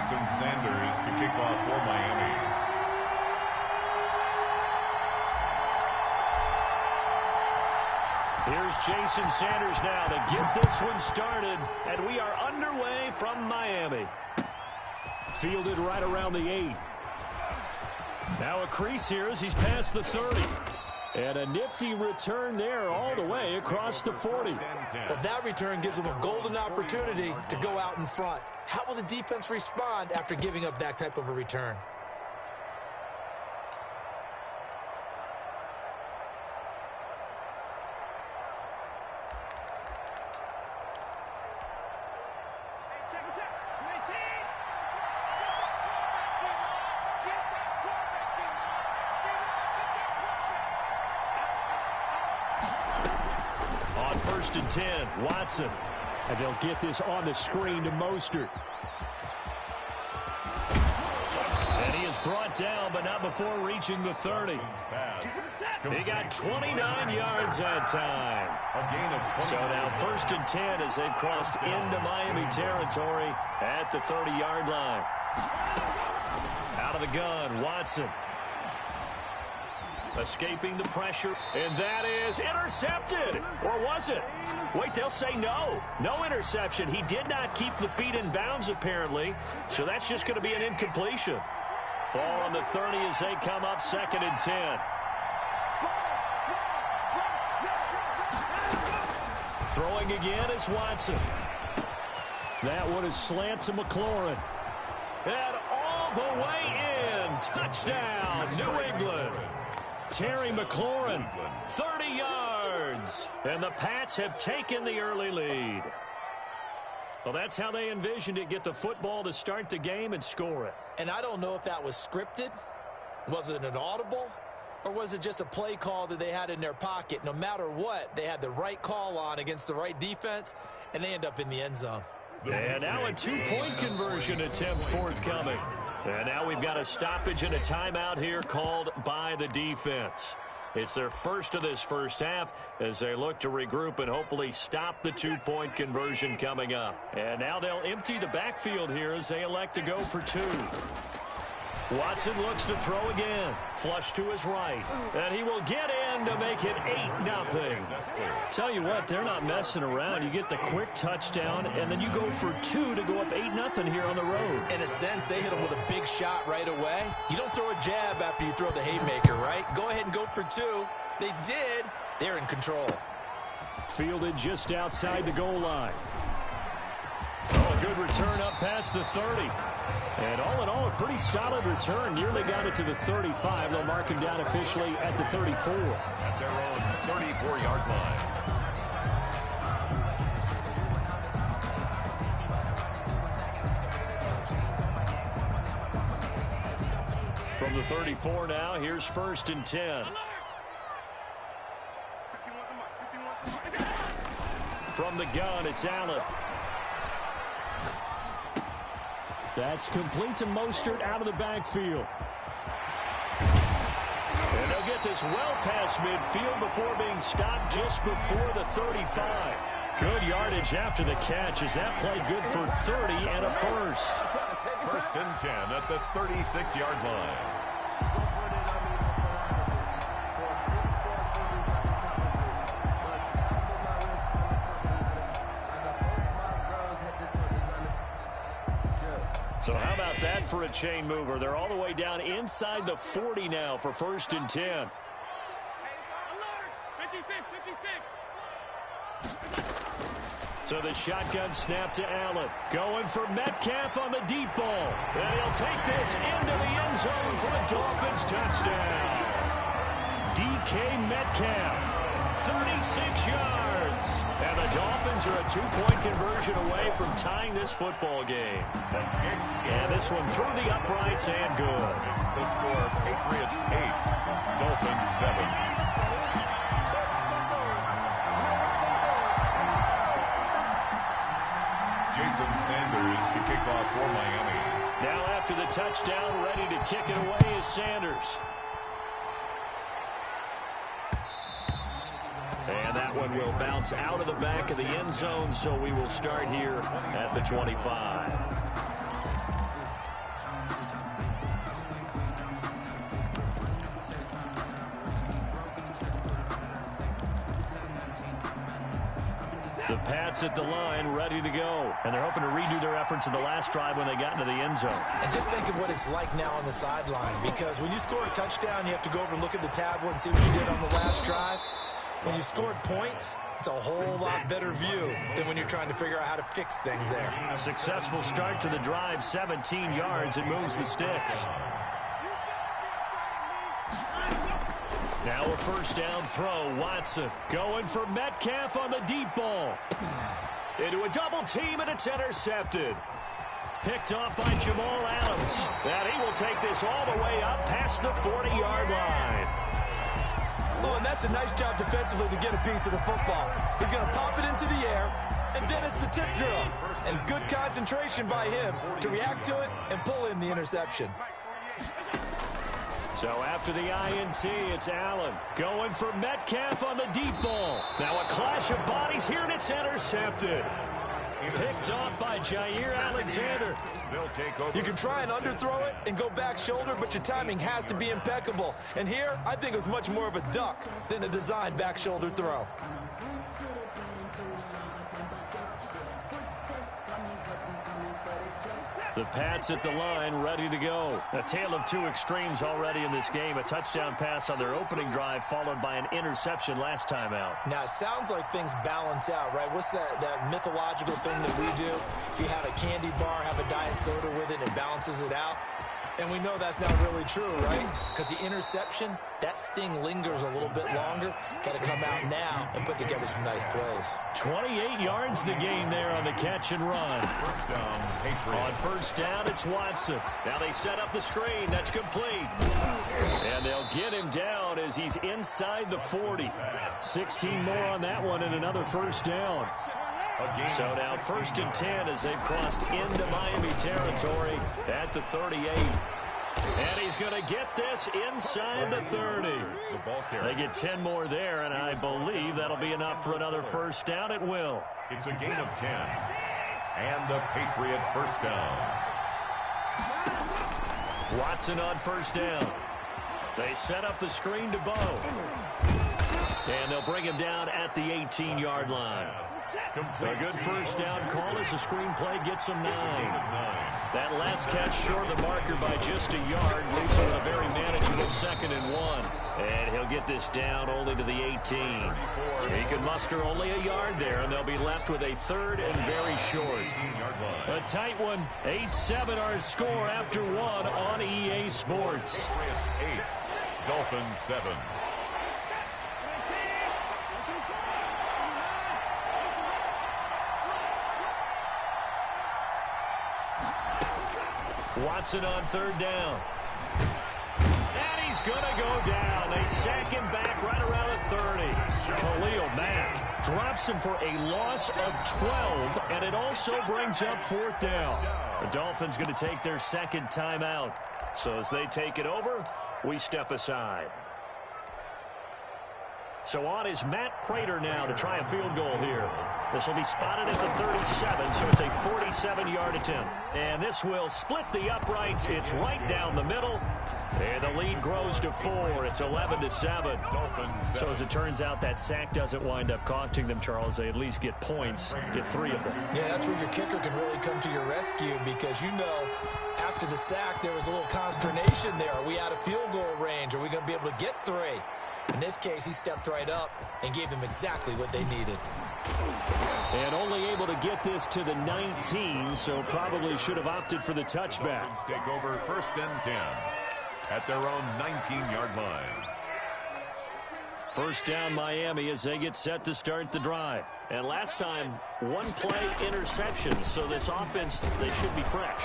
Jason Sanders to kick off for Miami. Here's Jason Sanders now to get this one started, and we are underway from Miami. Fielded right around the 8. Now a crease here as he's past the 30. And a nifty return there all the way across the 40. But that return gives them a golden opportunity to go out in front. How will the defense respond after giving up that type of a return? On 1st and 10, Watson. And they'll get this on the screen to Mostert. And he is brought down, but not before reaching the 30. He got 29 yards that time. So now 1st and 10 as they've crossed into Miami territory at the 30-yard line. Out of the gun, Watson. Escaping the pressure, and that is intercepted. Or was it? Wait, they'll say no. No interception. He did not keep the feet in bounds, apparently, so that's just going to be an incompletion. Ball on the 30 as they come up 2nd and 10. Throwing again is Watson. That one is slant to McLaurin. And all the way in. Touchdown, New England. Terry McLaurin, 30 yards. And the Pats have taken the early lead. Well, that's how they envisioned it. Get the football to start the game and score it. And I don't know if that was scripted. Was it an audible? Or was it just a play call that they had in their pocket? No matter what, they had the right call on against the right defense, and they end up in the end zone. And now a 2-point conversion attempt forthcoming. And now we've got a stoppage and a timeout here called by the defense. It's their first of this first half as they look to regroup and hopefully stop the 2-point conversion coming up. And now they'll empty the backfield here as they elect to go for 2. Watson looks to throw again. Flush to his right. And he will get in to make it 8-0. Tell you what, they're not messing around. You get the quick touchdown, and then you go for 2 to go up 8-0 here on the road. In a sense, they hit him with a big shot right away. You don't throw a jab after you throw the haymaker, right? Go ahead and go for 2. They did. They're in control. Fielded just outside the goal line. Oh, a good return up past the 30. And all in all, a pretty solid return. Nearly got it to the 35. They'll mark him down officially at the 34. At their own 34-yard line. From the 34 now, here's 1st and 10. From the gun, it's Allen. That's complete to Mostert out of the backfield. And they'll get this well past midfield before being stopped just before the 35. Good yardage after the catch. Is that play good for 30 and a first? 1st and 10 at the 36-yard line. So how about that for a chain mover? They're all the way down inside the 40 now for 1st and 10. So the shotgun snap to Allen. Going for Metcalf on the deep ball. And he'll take this into the end zone for a Dolphins touchdown. DK Metcalf, 36 yards. And the Dolphins are a 2-point conversion away from tying this football game. And this one through the uprights and good. The score, Patriots 8, Dolphins 7. Jason Sanders to kick off for Miami. Now after the touchdown, ready to kick it away is Sanders. And that one will bounce out of the back of the end zone, so we will start here at the 25. The Pats at the line, ready to go. And they're hoping to redo their efforts in the last drive when they got into the end zone. And just think of what it's like now on the sideline, because when you score a touchdown, you have to go over and look at the tablet and see what you did on the last drive. When you scored points, it's a whole lot better view than when you're trying to figure out how to fix things there. A successful start to the drive, 17 yards. It moves the sticks. Now a first down throw. Watson going for Metcalf on the deep ball. Into a double team, and it's intercepted. Picked off by Jamal Adams. And he will take this all the way up past the 40-yard line. Oh, and that's a nice job defensively to get a piece of the football. He's going to pop it into the air, and then it's the tip drill. And good concentration by him to react to it and pull in the interception. So after the INT, it's Allen going for Metcalf on the deep ball. Now a clash of bodies here, and it's intercepted. Picked off by Jair Alexander. You can try and underthrow it and go back shoulder, but your timing has to be impeccable. And here, I think it was much more of a duck than a designed back shoulder throw. The Pats at the line, ready to go. A tale of two extremes already in this game. A touchdown pass on their opening drive, followed by an interception last time out. Now, it sounds like things balance out, right? What's that mythological thing that we do? If you have a candy bar, have a diet soda with it, and it balances it out. And we know that's not really true, right? Because the interception, that sting lingers a little bit longer. Got to come out now and put together some nice plays. 28 yards the gain there on the catch and run. First down, Patriots. On first down, it's Watson. Now they set up the screen. That's complete. And they'll get him down as he's inside the 40. 16 more on that one and another first down. So now first and 10 as they've crossed into Miami territory at the 38. And he's going to get this inside the 30. They get 10 more there, and I believe that'll be enough for another first down. It will. It's a gain of 10. And a Patriot first down. Watson on first down. They set up the screen to Bo. And they'll bring him down at the 18-yard line. A good first down call as the screen play gets him 9. That last catch short of the marker by just a yard leaves him with a very manageable 2nd and 1. And he'll get this down only to the 18. He can muster only a yard there, and they'll be left with a 3rd and very short. A tight one. 8-7 our score after 1 on EA Sports. 8, Dolphins 7. Watson on third down. And he's going to go down. They sack him back right around the 30. Khalil Mack drops him for a loss of 12, and it also brings up 4th down. The Dolphins going to take their 2nd timeout. So as they take it over, we step aside. So on is Matt Prater now to try a field goal here. This will be spotted at the 37, so it's a 47-yard attempt. And this will split the uprights. It's right down the middle. And the lead grows to 4. It's 11-7. So as it turns out, that sack doesn't wind up costing them, Charles. They at least get points, get 3 of them. Yeah, that's where your kicker can really come to your rescue, because you know after the sack there was a little consternation there. Are we out of field goal range? Are we going to be able to get 3? In this case, he stepped right up and gave them exactly what they needed. And only able to get this to the 19, so probably should have opted for the touchback. Dolphins take over first and 10 at their own 19-yard line. First down Miami as they get set to start the drive. And last time, 1 play interception, so this offense, they should be fresh.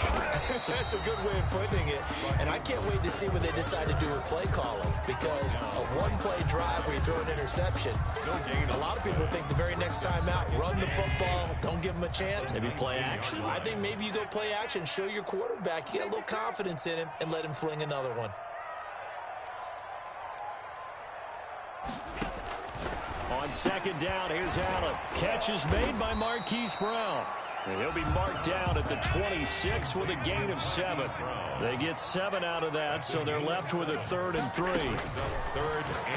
That's a good way of putting it. And I can't wait to see what they decide to do with play calling, because a 1-play drive where you throw an interception, a lot of people think the very next time out, run the football, don't give them a chance. Maybe play action. I think maybe you go play action, show your quarterback, you get a little confidence in him, and let him fling another one. On 2nd down, here's Allen. Catch is made by Marquise Brown. And he'll be marked down at the 26 with a gain of 7. They get 7 out of that, so they're left with a 3rd and 3.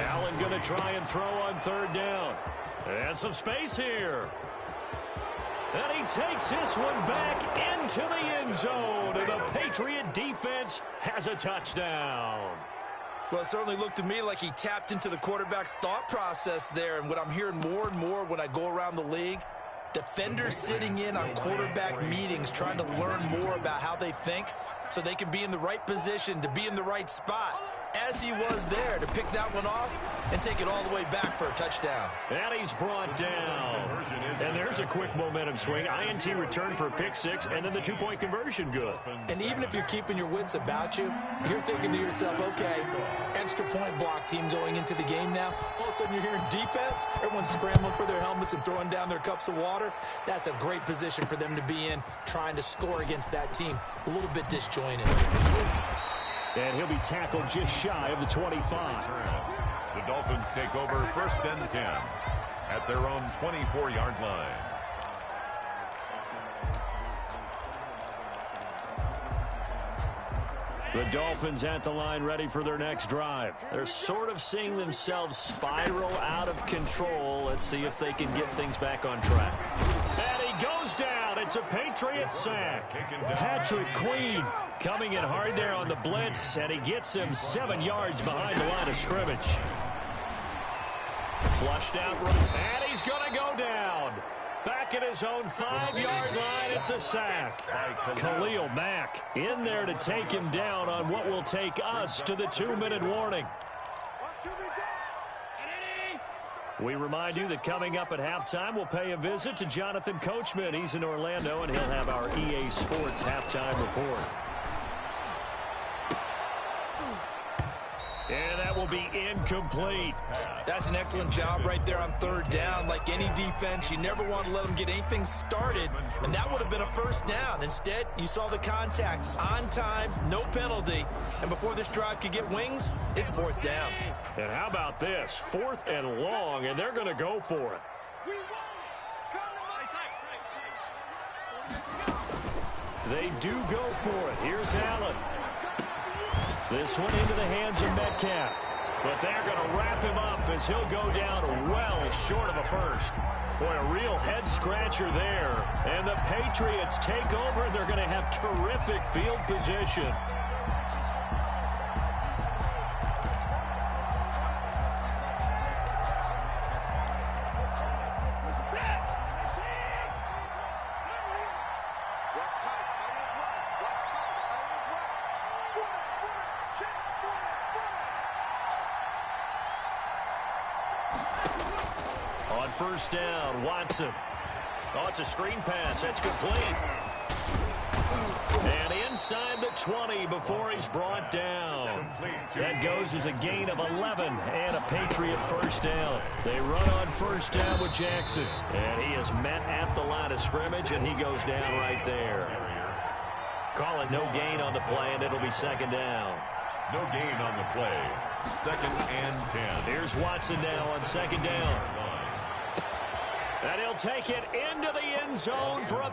Allen going to try and throw on 3rd down. And some space here. And he takes this one back into the end zone. And the Patriot defense has a touchdown. Well, it certainly looked to me like he tapped into the quarterback's thought process there. And what I'm hearing more and more when I go around the league, defenders sitting in on quarterback meetings trying to learn more about how they think so they can be in the right position to be in the right spot, as he was there to pick that one off and take it all the way back for a touchdown. And he's brought down. And there's a quick momentum swing. INT return for a pick six, and then the two-point conversion good. And even if you're keeping your wits about you, you're thinking to yourself, okay, extra point block team going into the game now. All of a sudden you're hearing defense. Everyone's scrambling for their helmets and throwing down their cups of water. That's a great position for them to be in, trying to score against that team. A little bit disjointed. And he'll be tackled just shy of the 25. The Dolphins take over 1st and 10 at their own 24-yard line. The Dolphins at the line ready for their next drive. They're sort of seeing themselves spiral out of control. Let's see if they can get things back on track. And he goes down. It's a Patriot sack. Patrick Queen coming in hard there on the blitz, and he gets him 7 yards behind the line of scrimmage. Flushed out right, and he's going to go down. Back at his own 5-yard line, it's a sack. Khalil Mack in there to take him down on what will take us to the 2-minute warning. We remind you that coming up at halftime, we'll pay a visit to Jonathan Coachman. He's in Orlando, and he'll have our EA Sports halftime report. And that will be incomplete. That's an excellent job right there on 3rd down. Like any defense, you never want to let them get anything started, and that would have been a 1st down. Instead, you saw the contact on time, no penalty, and before this drive could get wings, it's 4th down. And how about this? 4th and long, and they're going to go for it. They do go for it. Here's Allen. This one into the hands of Metcalf. But they're going to wrap him up as he'll go down well short of a first. Boy, a real head-scratcher there. And the Patriots take over. They're going to have terrific field position. On 1st down, Watson. Oh, it's a screen pass. That's complete. And inside the 20 before he's brought down. That goes as a gain of 11 and a Patriot 1st down. They run on 1st down with Jackson. And he is met at the line of scrimmage, and he goes down right there. Call it no gain on the play, and it'll be 2nd down. No gain on the play. 2nd and 10. Here's Watson now on 2nd down. And he'll take it into the end zone for a